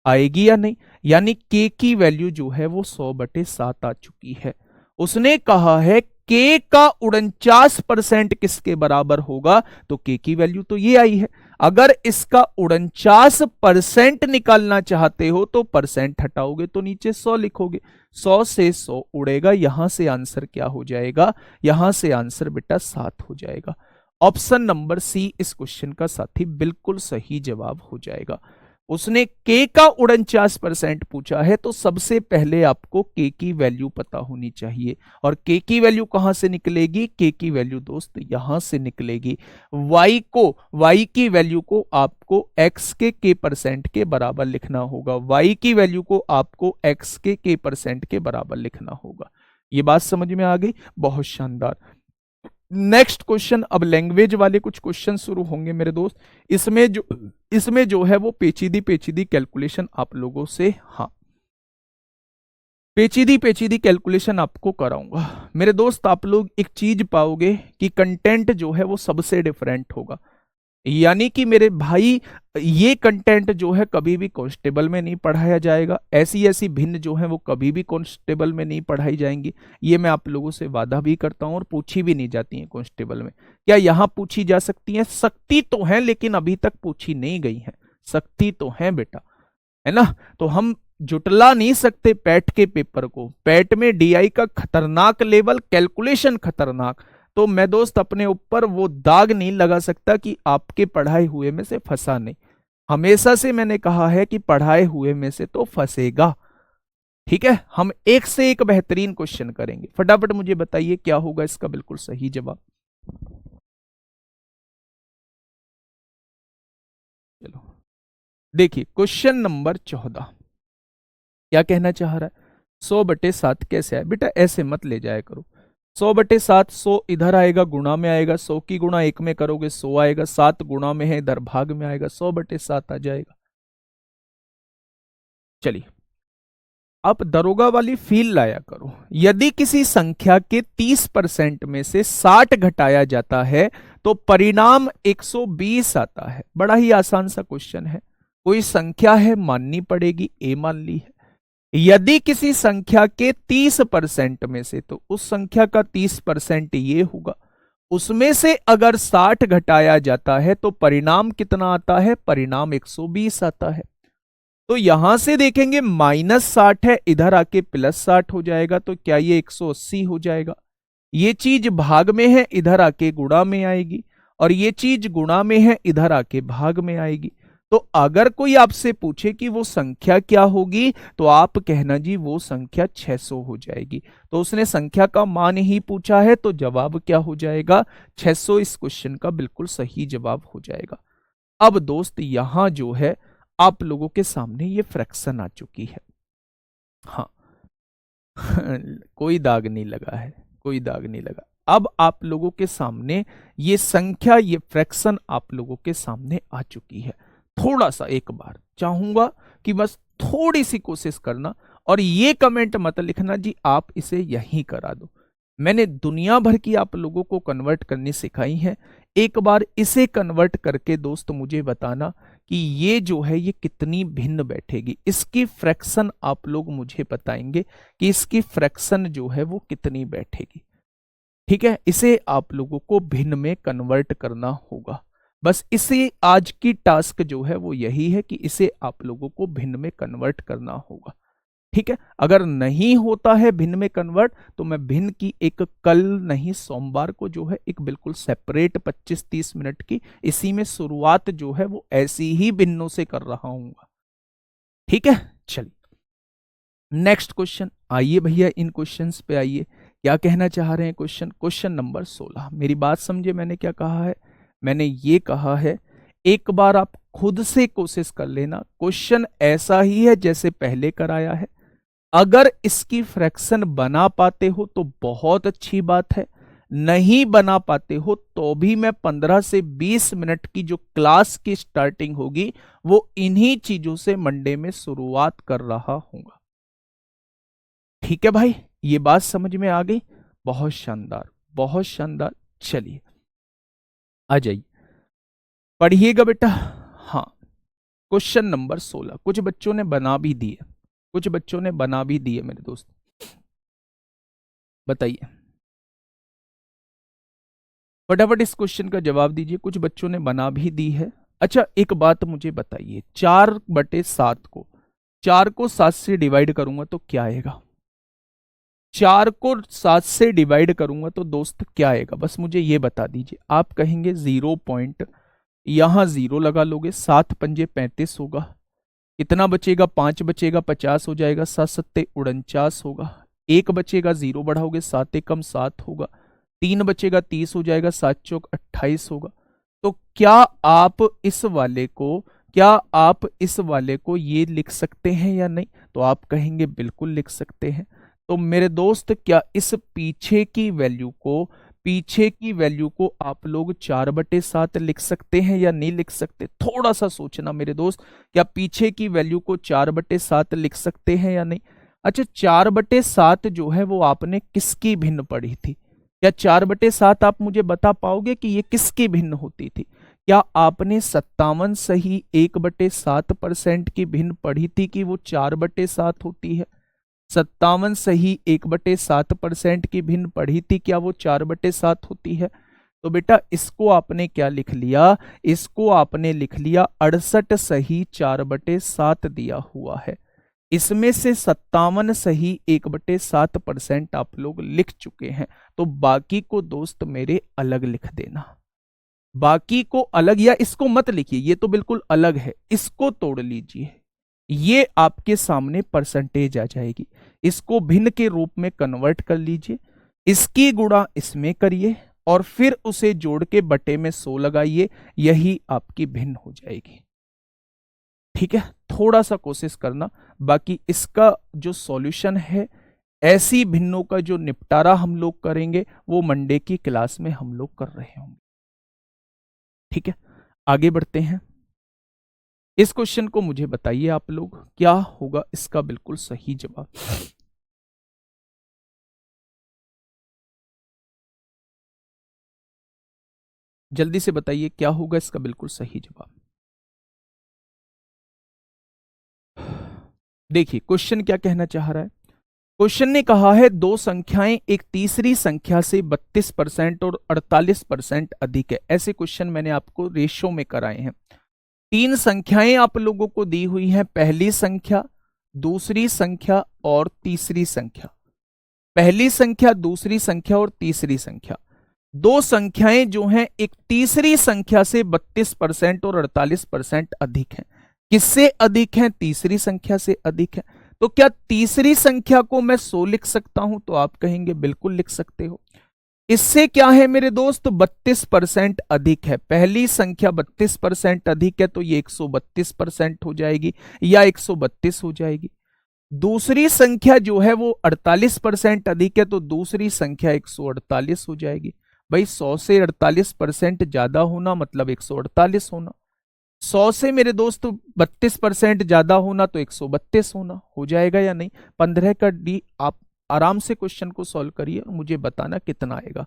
आएगी या नहीं? यानी k की वैल्यू जो है वो 100/7 आ चुकी है। उसने कहा है k का 49% किसके बराबर होगा, तो k की वैल्यू तो ये आई है। अगर इसका 49% निकालना चाहते हो तो परसेंट हटाओगे तो नीचे 100 लिखोगे, 100 से 100 उड़ेगा, यहां से आंसर क्या हो जाएगा? यहां से आंसर बेटा 7 हो जाएगा। ऑप्शन नंबर सी इस क्वेश्चन का साथी बिल्कुल सही जवाब हो जाएगा। उसने k का 49% पूछा है, तो सबसे पहले आपको k की वैल्यू पता होनी चाहिए। और k की वैल्यू कहां से निकलेगी? k की वैल्यू दोस्त यहां से निकलेगी। y की वैल्यू को आपको x के k% के बराबर लिखना होगा, y की वैल्यू को आपको x के k% के बराबर लिखना होगा। ये बात समझ में आ गई? बहुत शानदार। नेक्स्ट क्वेश्चन, अब लैंग्वेज वाले कुछ क्वेश्चन शुरू होंगे मेरे दोस्त। इसमें जो है वो पेचीदी पेचीदी कैलकुलेशन आप लोगों से, हाँ, पेचीदी पेचीदी कैलकुलेशन आपको कराऊंगा मेरे दोस्त। आप लोग एक चीज पाओगे कि कंटेंट जो है वो सबसे डिफरेंट होगा, यानी कि मेरे भाई ये कंटेंट जो है कभी भी कांस्टेबल में नहीं पढ़ाया जाएगा, ऐसी ऐसी भिन्न जो है वो कभी भी कांस्टेबल में नहीं पढ़ाई जाएंगी। ये मैं आप लोगों से वादा भी करता हूं, और पूछी भी नहीं जाती हैं कांस्टेबल में। क्या यहां पूछी जा सकती हैं? सकती तो है, लेकिन अभी तक पूछी नहीं गई है। सकती तो है बेटा, है ना। तो हम जुटला नहीं सकते पैट के पेपर को। पैट में डीआई का खतरनाक लेवल, कैलकुलेशन खतरनाक। तो मैं दोस्त अपने ऊपर वो दाग नहीं लगा सकता कि आपके पढ़ाए हुए में से फंसा नहीं। हमेशा से मैंने कहा है कि पढ़ाए हुए में से तो फंसेगा। ठीक है, हम एक से एक बेहतरीन क्वेश्चन करेंगे। फटाफट मुझे बताइए क्या होगा इसका बिल्कुल सही जवाब। चलो देखिए, क्वेश्चन नंबर 14 क्या कहना चाह रहा है? 100/7 कैसे आए बेटा? ऐसे मत ले जाया करो। 100/7, 100 इधर आएगा, गुणा में आएगा, 100 की गुणा 1 में करोगे 100 आएगा, 7 गुणा में है इधर भाग में आएगा, 100/7 आ जाएगा। चलिए, आप दरोगा वाली फील लाया करो। यदि किसी संख्या के 30% में से 60 घटाया जाता है तो परिणाम 120 आता है। बड़ा ही आसान सा क्वेश्चन है। कोई संख्या है, माननी पड़ेगी, ए मान ली है। यदि किसी संख्या के 30% में से, तो उस संख्या का 30% ये होगा, उसमें से अगर 60 घटाया जाता है तो परिणाम कितना आता है? परिणाम 120 आता है। तो यहां से देखेंगे -60 है, इधर आके +60 हो जाएगा, तो क्या ये 180 हो जाएगा? ये चीज भाग में है, इधर आके गुणा में आएगी, और ये चीज गुणा में है, इधर आके भाग में आएगी। तो अगर कोई आपसे पूछे कि वो संख्या क्या होगी, तो आप कहना जी वो संख्या 600 हो जाएगी। तो उसने संख्या का मान ही पूछा है, तो जवाब क्या हो जाएगा? 600 इस क्वेश्चन का बिल्कुल सही जवाब हो जाएगा। अब दोस्त यहां जो है आप लोगों के सामने ये फ्रैक्शन आ चुकी है। हाँ कोई दाग नहीं लगा है, कोई दाग नहीं लगा। अब आप लोगों के सामने ये संख्या, ये फ्रैक्शन आप लोगों के सामने आ चुकी है। थोड़ा सा एक बार चाहूंगा कि बस थोड़ी सी कोशिश करना, और ये कमेंट मत लिखना जी आप इसे यहीं करा दो। मैंने दुनिया भर की आप लोगों को कन्वर्ट करनी सिखाई है। एक बार इसे कन्वर्ट करके दोस्त मुझे बताना कि ये जो है ये कितनी भिन्न बैठेगी। इसकी फ्रैक्शन आप लोग मुझे बताएंगे कि इसकी फ्रैक्शन जो है वो कितनी बैठेगी। ठीक है, इसे आप लोगों को भिन्न में कन्वर्ट करना होगा। बस इसे आज की टास्क जो है वो यही है कि इसे आप लोगों को भिन्न में कन्वर्ट करना होगा। ठीक है, अगर नहीं होता है भिन्न में कन्वर्ट, तो मैं भिन्न की एक कल नहीं सोमवार को जो है एक बिल्कुल सेपरेट 25-30 मिनट की इसी में शुरुआत जो है वो ऐसी ही भिन्नों से कर रहा हूँ। ठीक है, चलिए नेक्स्ट क्वेश्चन। आइए भैया इन क्वेश्चंस पे आइए, क्या कहना चाह रहे हैं क्वेश्चन नंबर 16। मेरी बात समझे, मैंने क्या कहा है? मैंने ये कहा है एक बार आप खुद से कोशिश कर लेना। क्वेश्चन ऐसा ही है जैसे पहले कराया है। अगर इसकी फ्रैक्शन बना पाते हो तो बहुत अच्छी बात है, नहीं बना पाते हो तो भी मैं 15 से 20 मिनट की जो क्लास की स्टार्टिंग होगी वो इन्हीं चीजों से मंडे में शुरुआत कर रहा हूंगा। ठीक है भाई, ये बात समझ में आ गई? बहुत शानदार, बहुत शानदार। चलिए आ जाइए, पढ़िएगा बेटा। हाँ, क्वेश्चन नंबर 16 कुछ बच्चों ने बना भी दिए, कुछ बच्चों ने बना भी दिए मेरे दोस्त। बताइए फटाफट इस क्वेश्चन का जवाब दीजिए। कुछ बच्चों ने बना भी दी है। अच्छा एक बात मुझे बताइए, 4/7 को 4 को 7 से डिवाइड करूंगा तो क्या आएगा? 4 को 7 से डिवाइड करूंगा तो दोस्त क्या आएगा? बस मुझे ये बता दीजिए। आप कहेंगे 0 पॉइंट, यहां 0 लगा लोगे, 7 पंजे 35 होगा, कितना बचेगा? 5 बचेगा, 50 हो जाएगा, 7 सत्ते 49 होगा, 1 बचेगा, 0 बढ़ाओगे, 7 एकम 7 होगा, 3 बचेगा, 30 हो जाएगा, 7 चौक 28 होगा। तो क्या आप इस वाले को ये लिख सकते हैं या नहीं? तो आप कहेंगे बिल्कुल लिख सकते हैं। तो मेरे दोस्त क्या इस पीछे की वैल्यू को पीछे की वैल्यू को आप लोग 4/7 लिख सकते हैं या नहीं लिख सकते? थोड़ा सा सोचना मेरे दोस्त, क्या पीछे की वैल्यू को 4/7 लिख सकते हैं या नहीं? अच्छा, 4/7 जो है वो आपने किसकी भिन्न पढ़ी थी? क्या 4/7 आप मुझे बता पाओगे कि ये किसकी भिन्न होती थी? क्या आपने 57 सही 1/7% की भिन्न पढ़ी थी कि वो 4/7 होती है? 57 सही 1/7% की भिन्न पढ़ी थी, क्या वो 4/7 होती है? तो बेटा इसको आपने क्या लिख लिया? इसको आपने लिख लिया 68 सही 4/7 दिया हुआ है। इसमें से 57 सही 1/7% आप लोग लिख चुके हैं। तो बाकी को दोस्त मेरे अलग लिख देना, बाकी को अलग, या इसको मत लिखिए, ये तो बिल्कुल अलग है, इसको तोड़ लीजिए, ये आपके सामने परसेंटेज आ जाएगी। इसको भिन्न के रूप में कन्वर्ट कर लीजिए, इसकी गुणा इसमें करिए और फिर उसे जोड़ के बटे में 100 लगाइए, यही आपकी भिन्न हो जाएगी। ठीक है, थोड़ा सा कोशिश करना। बाकी इसका जो सॉल्यूशन है, ऐसी भिन्नों का जो निपटारा हम लोग करेंगे वो मंडे की क्लास में हम लोग कर रहे होंगे। ठीक है, आगे बढ़ते हैं। इस क्वेश्चन को मुझे बताइए आप लोग, क्या होगा इसका बिल्कुल सही जवाब? जल्दी से बताइए क्या होगा इसका बिल्कुल सही जवाब। देखिए क्वेश्चन क्या कहना चाह रहा है। क्वेश्चन ने कहा है दो संख्याएं एक तीसरी संख्या से 32% और 48% अधिक है। ऐसे क्वेश्चन मैंने आपको रेशो में कराए हैं। तीन संख्याएं आप लोगों को दी हुई हैं, पहली संख्या, दूसरी संख्या और तीसरी संख्या। पहली संख्या, दूसरी संख्या और तीसरी संख्या। दो संख्याएं जो हैं एक तीसरी संख्या से 32% और 48% अधिक हैं। किससे अधिक हैं? तीसरी संख्या से अधिक है। तो क्या तीसरी संख्या को मैं 100 लिख सकता हूं? तो आप कहेंगे बिल्कुल लिख सकते हो। इससे क्या है मेरे दोस्त? 32% अधिक है। पहली संख्या 32% अधिक है तो ये 132% हो जाएगी या 132 हो जाएगी। दूसरी संख्या जो है वो 48% अधिक है तो दूसरी संख्या 148 हो जाएगी। भाई 100 से 48% ज्यादा होना मतलब 148 होना, 100 से मेरे दोस्त 32% ज्यादा होना तो 132 होना, हो जाएगा या नहीं? 15 का डी। आप आराम से क्वेश्चन को सॉल्व करिए और मुझे बताना कितना आएगा।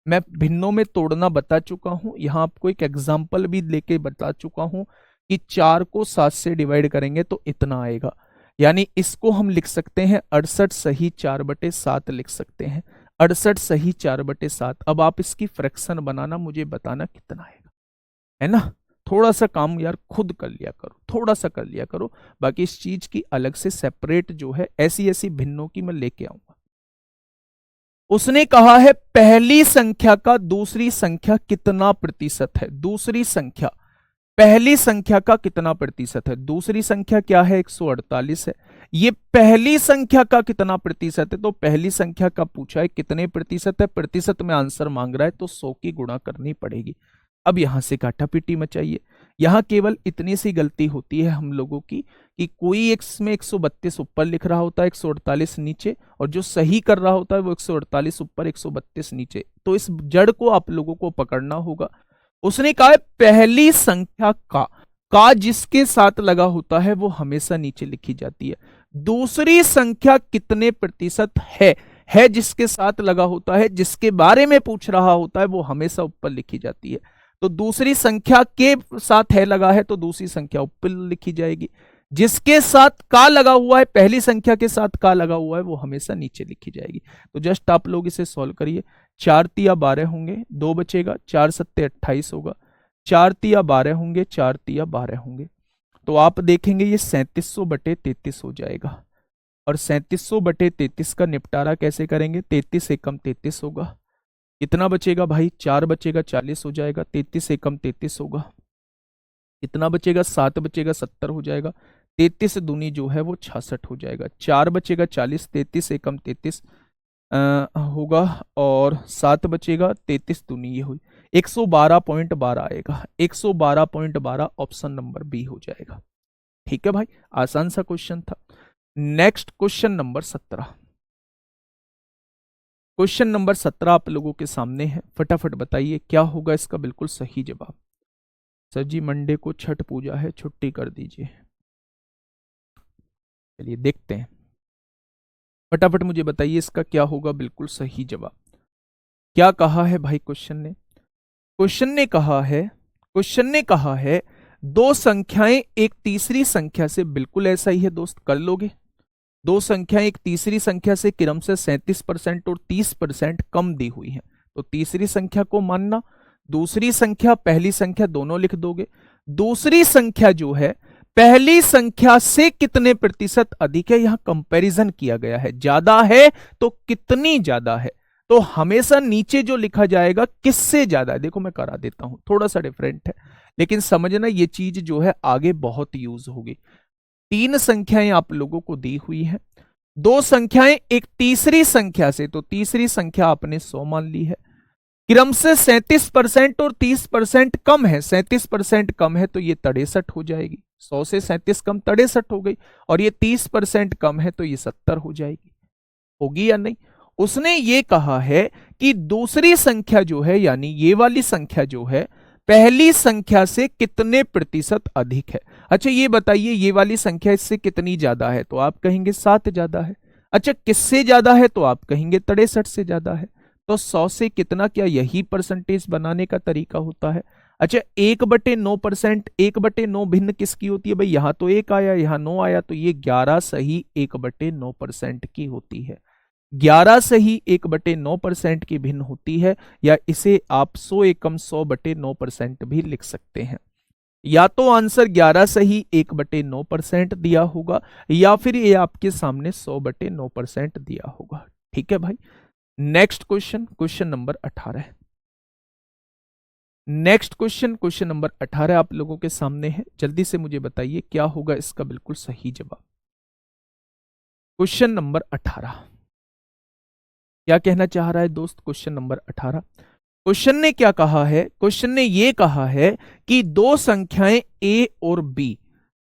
मैं भिन्नों में तोड़ना बता चुका हूं, यहां आपको एक एग्जाम्पल भी लेके बता चुका हूं कि 4 को 7 से डिवाइड करेंगे तो इतना आएगा। यानी इसको हम लिख सकते हैं 68 सही 4/7 लिख सकते हैं। 68 सही 4/7। अब आप इसकी फ्रैक्शन बनाना, मुझे बताना कितना आएगा, है ना? थोड़ा सा काम यार खुद कर लिया करो, थोड़ा सा कर लिया करो। बाकी इस चीज की अलग से सेपरेट जो है ऐसी ऐसी भिन्नों की मैं लेके आऊंगा। उसने कहा है पहली संख्या का दूसरी संख्या कितना प्रतिशत है? दूसरी संख्या पहली संख्या का कितना प्रतिशत है? दूसरी संख्या क्या है? 148 है। ये पहली संख्या का कितना प्रतिशत है? तो पहली संख्या का पूछा है कितने प्रतिशत है, प्रतिशत में आंसर मांग रहा है तो 100 की गुणा करनी पड़ेगी। अब यहां से काटापीटी मचाइए। यहां केवल इतनी सी गलती होती है हम लोगों की कि कोई एक्स में 132 ऊपर लिख रहा होता है, 148 नीचे, और जो सही कर रहा होता है वो 148 ऊपर 132 नीचे। तो इस जड़ को आप लोगों को पकड़ना होगा। उसने कहा है पहली संख्या का जिसके साथ लगा होता है वो हमेशा नीचे लिखी जाती है। दूसरी संख्या कितने प्रतिशत है जिसके साथ लगा होता है, जिसके बारे में पूछ रहा होता है वो हमेशा ऊपर लिखी जाती है। तो दूसरी संख्या के साथ है लगा है तो दूसरी संख्या ऊपर लिखी जाएगी। जिसके साथ का लगा हुआ है, पहली संख्या के साथ का लगा हुआ है, वो हमेशा नीचे लिखी जाएगी। तो जस्ट आप लोग इसे सॉल्व करिए। 4 तिया 12 होंगे, 2 बचेगा, 4 सत्ते 28 होगा, 4 तिया 12 होंगे, 4 तिया 12 होंगे। तो आप देखेंगे ये 3700/33 हो जाएगा। और 3700/33 का निपटारा कैसे करेंगे? 33 एकम 33 होगा। कितना बचेगा भाई? 4 बचेगा, 40 हो जाएगा। 33 एकम 33 होगा। कितना बचेगा? 7 बचेगा, 70 हो जाएगा। 33 दूनी जो है वो 66 हो जाएगा। 4 बचेगा 40, 33 एकम 33 होगा, और 7 बचेगा, 33 दूनी ये हुई 112.12 आएगा। 112.12 ऑप्शन नंबर बी हो जाएगा। ठीक है भाई, आसान सा क्वेश्चन था। Next question number 17। Question number 17 आप लोगों के सामने है, फटाफट बताइए क्या होगा इसका बिल्कुल सही जवाब। सर जी मंडे को छठ पूजा है, छुट्टी कर दीजिए। चलिए देखते हैं, फटाफट मुझे बताइए इसका क्या होगा बिल्कुल सही जवाब। क्या कहा है भाई क्वेश्चन ने? क्वेश्चन ने कहा है दो संख्याएं एक तीसरी संख्या से, बिल्कुल ऐसा ही है दोस्त, कर लोगे। दो संख्याएं एक तीसरी संख्या से क्रमशः 37% और 30% कम दी हुई हैं, तो तीसरी संख्या को मानना, दूसरी संख्या पहली संख्या दोनों लिख दोगे। दूसरी संख्या जो है पहली संख्या से कितने प्रतिशत अधिक है, यहां कंपैरिजन किया गया है, ज्यादा है तो कितनी ज्यादा है, तो हमेशा नीचे जो लिखा जाएगा किससे ज्यादा है। देखो मैं करा देता हूं, थोड़ा सा डिफरेंट है लेकिन समझना ये चीज जो है आगे बहुत यूज होगी। तीन संख्याएं आप लोगों को दी हुई हैं, दो संख्याएं एक तीसरी संख्या से, तो तीसरी संख्या आपने 100 मान ली है, क्रम से 37% और 30% कम है, 37% कम है तो ये 63 हो जाएगी, 100 से 37 कम 63 हो गई, और ये 30% कम है तो ये 70 हो जाएगी, होगी या नहीं। उसने ये कहा है कि दूसरी संख्या जो है यानी ये वाली संख्या जो है पहली संख्या से कितने प्रतिशत अधिक है। अच्छा ये बताइए ये वाली संख्या इससे कितनी ज्यादा है, तो आप कहेंगे 7 ज्यादा है। अच्छा किससे ज्यादा है, तो आप कहेंगे 63 से ज्यादा है। तो 100 से कितना, क्या यही परसेंटेज बनाने का तरीका होता है। अच्छा 1/9%, 1/9 भिन्न किसकी होती है भाई, यहां तो 1 आया यहां 9 आया, तो ये 11 सही 1/9% की होती है। 11 सही 1/9% की भिन्न होती है, या इसे आप 100 एकम 100/9% भी लिख सकते हैं। या तो आंसर 11 सही 1/9% दिया होगा, या फिर ये आपके सामने 100/9% दिया होगा। ठीक है भाई। Next question, question number 18। Next question, question number 18 आप लोगों के सामने है, जल्दी से मुझे बताइए क्या होगा इसका बिल्कुल सही जवाब। क्वेश्चन नंबर 18 क्या कहना चाह रहा है दोस्त? क्वेश्चन नंबर 18, क्वेश्चन ने क्या कहा है? क्वेश्चन ने यह कहा है कि दो संख्याएं ए और बी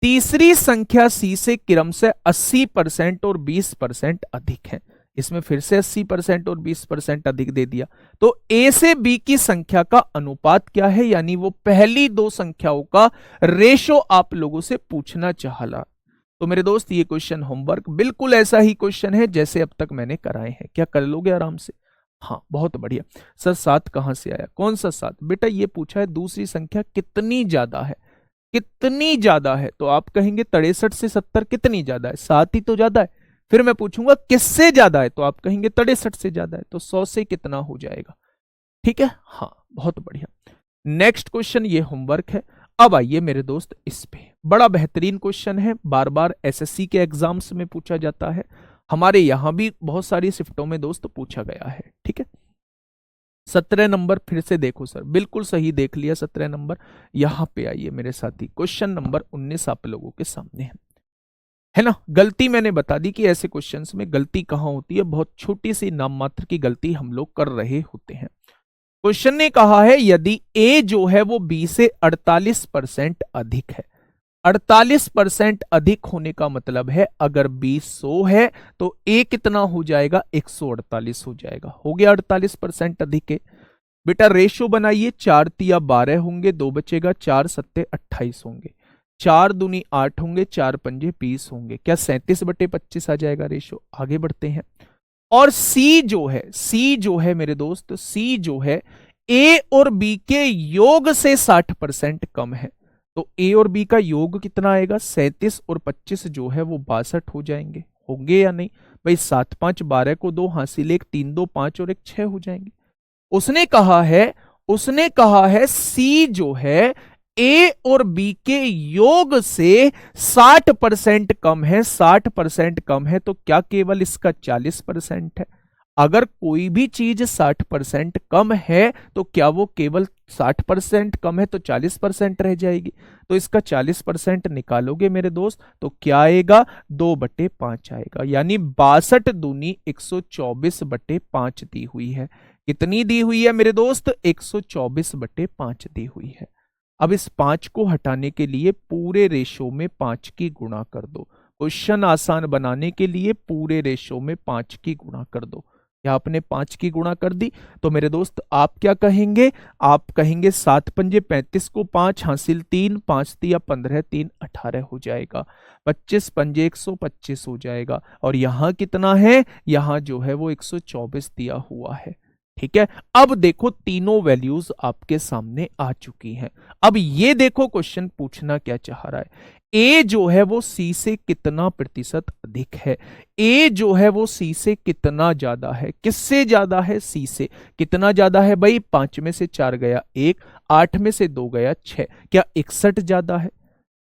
तीसरी संख्या सी से क्रम से 80% और 20% अधिक है। इसमें फिर से 80% और 20% अधिक दे दिया, तो ए से बी की संख्या का अनुपात क्या है, यानी वो पहली दो संख्याओं का रेशो आप लोगों से पूछना चाहा। तो मेरे दोस्त ये क्वेश्चन होमवर्क बिल्कुल ऐसा ही क्वेश्चन है जैसे अब तक मैंने कराए हैं, क्या कर लोगे आराम से? हाँ बहुत बढ़िया। सर 7 कहां से आया? कौन सा 7 बेटा? ये पूछा है दूसरी संख्या कितनी ज्यादा है, कितनी ज्यादा है, तो आप कहेंगे 63 से 70 कितनी ज्यादा है, 7 ही तो ज्यादा है। फिर मैं पूछूंगा किससे ज्यादा है, तो आप कहेंगे 63 से ज्यादा है, तो 100 से कितना हो जाएगा। ठीक है, हाँ बहुत बढ़िया। नेक्स्ट क्वेश्चन ये होमवर्क है। अब आइए मेरे दोस्त इस पे, बड़ा बेहतरीन क्वेश्चन है, बार बार एसएससी के एग्जाम्स में पूछा जाता है, हमारे यहां भी बहुत सारी शिफ्टों में दोस्त पूछा गया है। ठीक है, 17 नंबर फिर से देखो सर, बिल्कुल सही देख लिया 17 नंबर। यहां पे आइए मेरे साथी, क्वेश्चन नंबर 19 आप लोगों के सामने है ना। गलती मैंने बता दी कि ऐसे क्वेश्चंस में गलती कहां होती है, बहुत छोटी सी नाम मात्र की गलती हम लोग कर रहे होते हैं। क्वेश्चन ने कहा है यदि ए जो है वो बी से 48% अधिक है। 48% अधिक होने का मतलब है अगर बी 100 है तो ए कितना हो जाएगा, 148 हो जाएगा। हो गया 48% अधिक है। बेटा रेशो बनाइए, 4 तिया 12 होंगे, 2 बचेगा, 4 सत्ते 28 होंगे, 4 दूनी 8 होंगे, 4 पंजे 20 होंगे, क्या 37/25 आ जाएगा रेशो। आगे बढ़ते हैं। और सी जो है मेरे दोस्त, सी जो है ए और बी के योग से 60% कम है, तो ए और बी का योग कितना आएगा, 37 और 25 जो है वो 62 हो जाएंगे। होंगे या नहीं भाई? 7 5 12 को 2 हासिल, 1 3 2 5 और 1 6 हो जाएंगे। उसने कहा है सी जो है ए और बी के योग से 60% कम है, 60% कम है, तो क्या केवल इसका 40% है? अगर कोई भी चीज 60% कम है तो क्या वो केवल 60% कम है तो 40% रह जाएगी। तो इसका 40% निकालोगे मेरे दोस्त तो क्या आएगा, 2/5 आएगा, यानी 62 दूनी 124/5 दी हुई है। कितनी दी हुई है मेरे दोस्त, 124/5 दी हुई है। अब इस 5 को हटाने के लिए पूरे रेशो में 5 की गुणा कर दो। क्वेश्चन आसान बनाने के लिए पूरे रेशो में 5 की गुणा कर दो। या आपने 5 की गुणा कर दी, तो मेरे दोस्त आप क्या कहेंगे, आप कहेंगे 7 पंजे 35 को 5 हासिल 3, 5 तिया 15, 3 18 हो जाएगा। 25 पंजे 125 हो जाएगा। और यहाँ कितना है, यहाँ जो है वो 124 दिया हुआ है। ठीक है, अब देखो तीनों वैल्यूज आपके सामने आ चुकी हैं। अब ये देखो क्वेश्चन पूछना क्या चाह रहा है, ए जो है वो सी से कितना प्रतिशत अधिक है, ए जो है वो सी से कितना ज्यादा है, किससे ज्यादा है, सी से। कितना ज्यादा है भाई, 5 में से 4 गया 1, 8 में से 2 गया 6, क्या 61 ज्यादा है?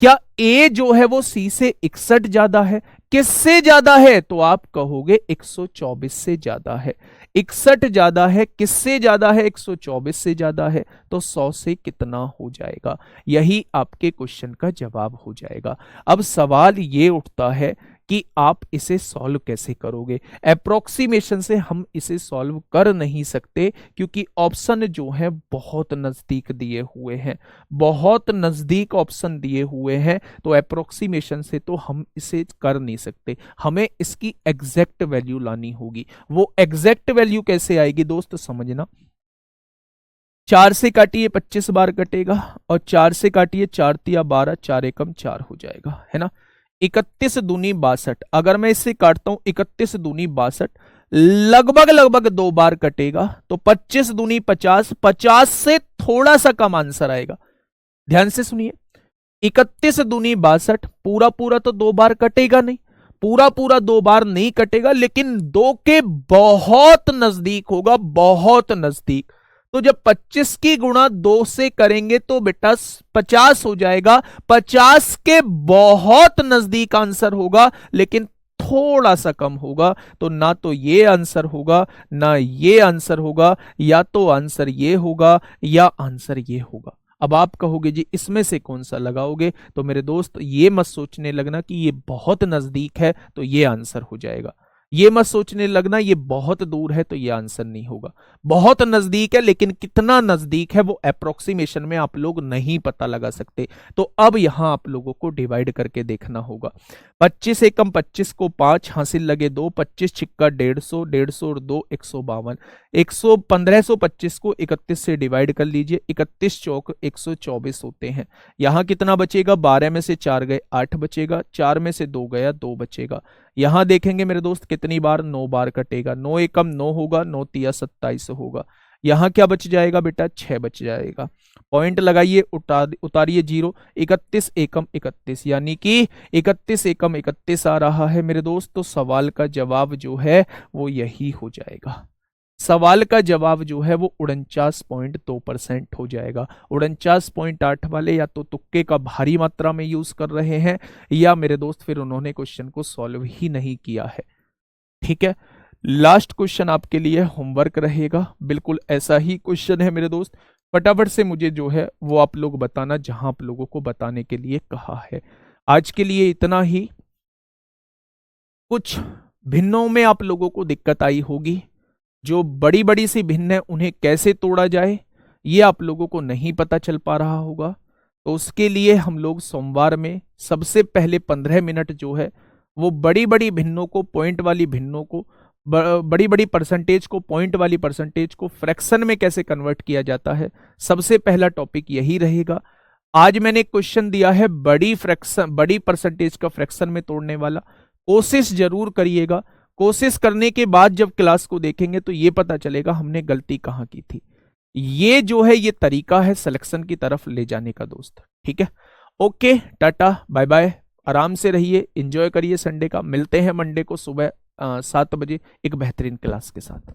क्या ए जो है वो सी से 61 ज्यादा है? किससे ज्यादा है, तो आप कहोगे 124 से ज्यादा है। 61 ज्यादा है, किससे ज्यादा है, 124 से ज्यादा है, तो 100 से कितना हो जाएगा? यही आपके क्वेश्चन का जवाब हो जाएगा। अब सवाल ये उठता है कि आप इसे सॉल्व कैसे करोगे। अप्रोक्सीमेशन से हम इसे सॉल्व कर नहीं सकते, क्योंकि ऑप्शन जो है बहुत नजदीक दिए हुए हैं, बहुत नजदीक ऑप्शन दिए हुए हैं, तो अप्रोक्सीमेशन से तो हम इसे कर नहीं सकते। हमें इसकी एग्जैक्ट वैल्यू लानी होगी। वो एग्जैक्ट वैल्यू कैसे आएगी दोस्त, समझना। 4 से काटिए 25 बार कटेगा, और 4 से काटिए 4 तिया 12, 4 एकम 4 हो जाएगा, है ना। 31 दूनी 62, अगर मैं इससे काटता हूं 31 दूनी 62, लगभग लगभग 2 बार कटेगा, तो 25 दूनी 50, 50 से थोड़ा सा कम आंसर आएगा। ध्यान से सुनिए, 31 दूनी 62, पूरा पूरा तो 2 बार कटेगा नहीं, पूरा पूरा 2 बार नहीं कटेगा, लेकिन 2 के बहुत नजदीक होगा, बहुत नजदीक। तो जब 25 की गुणा 2 से करेंगे तो बेटा 50 हो जाएगा। 50 के बहुत नजदीक आंसर होगा, लेकिन थोड़ा सा कम होगा। तो ना तो ये आंसर होगा, ना ये आंसर होगा, या तो आंसर ये होगा या आंसर ये होगा। अब आप कहोगे जी इसमें से कौन सा लगाओगे, तो मेरे दोस्त ये मत सोचने लगना कि ये बहुत नजदीक है तो ये आंसर हो जाएगा। ये मत सोचने लगना ये बहुत दूर है तो ये आंसर नहीं होगा। बहुत नजदीक है, लेकिन कितना नजदीक है वो अप्रोक्सीमेशन में आप लोग नहीं पता लगा सकते। तो अब यहां आप लोगों को डिवाइड करके देखना होगा। 25 एकम 25 को 5 हासिल लगे 2, 25 छिक्का 150, 150 और 2 152, 1525 को 31 से डिवाइड कर लीजिए, 31 चौक 124 होते हैं। यहां कितना बचेगा, 12 में से 4 गए 8 बचेगा, 4 में से 2 गया 2 बचेगा। यहां देखेंगे मेरे दोस्त कितनी बार, 9 बार कटेगा, 9 एकम 9 होगा, 9 तिया 27 होगा। यहां क्या बच जाएगा बेटा, 6 बच जाएगा। पॉइंट लगाइए, उतारिए 0, 31 एकम 31, यानी कि 31 एकम 31 आ रहा है मेरे दोस्त। तो सवाल का जवाब जो है वो यही हो जाएगा। सवाल का जवाब जो है वो 49.2% हो जाएगा। 49.8 वाले या तो तुक्के का भारी मात्रा में यूज कर रहे हैं, या मेरे दोस्त फिर उन्होंने क्वेश्चन को सॉल्व ही नहीं किया है। ठीक है, लास्ट क्वेश्चन आपके लिए होमवर्क रहेगा, बिल्कुल ऐसा ही क्वेश्चन है मेरे दोस्त। फटाफट से मुझे जो है वो आप लोग बताना जहां आप लोगों को बताने के लिए कहा है। आज के लिए इतना ही। कुछ भिन्नों में आप लोगों को दिक्कत आई होगी, जो बड़ी बड़ी सी भिन्न है उन्हें कैसे तोड़ा जाए ये आप लोगों को नहीं पता चल पा रहा होगा। तो उसके लिए हम लोग सोमवार में सबसे पहले 15 मिनट जो है वो बड़ी बड़ी भिन्नों को, पॉइंट वाली भिन्नों को, बड़ी बड़ी परसेंटेज को, पॉइंट वाली परसेंटेज को फ्रैक्शन में कैसे कन्वर्ट किया जाता है, सबसे पहला टॉपिक यही रहेगा। आज मैंने क्वेश्चन दिया है बड़ी फ्रैक्शन, बड़ी परसेंटेज का फ्रैक्शन में तोड़ने वाला। कोशिश जरूर करिएगा। कोशिश करने के बाद जब क्लास को देखेंगे तो ये पता चलेगा हमने गलती कहां की थी। ये जो है ये तरीका है सिलेक्शन की तरफ ले जाने का दोस्त। ठीक है, ओके, टाटा बाय बाय, आराम से रहिए, एंजॉय करिए संडे का। मिलते हैं मंडे को सुबह 7 बजे एक बेहतरीन क्लास के साथ।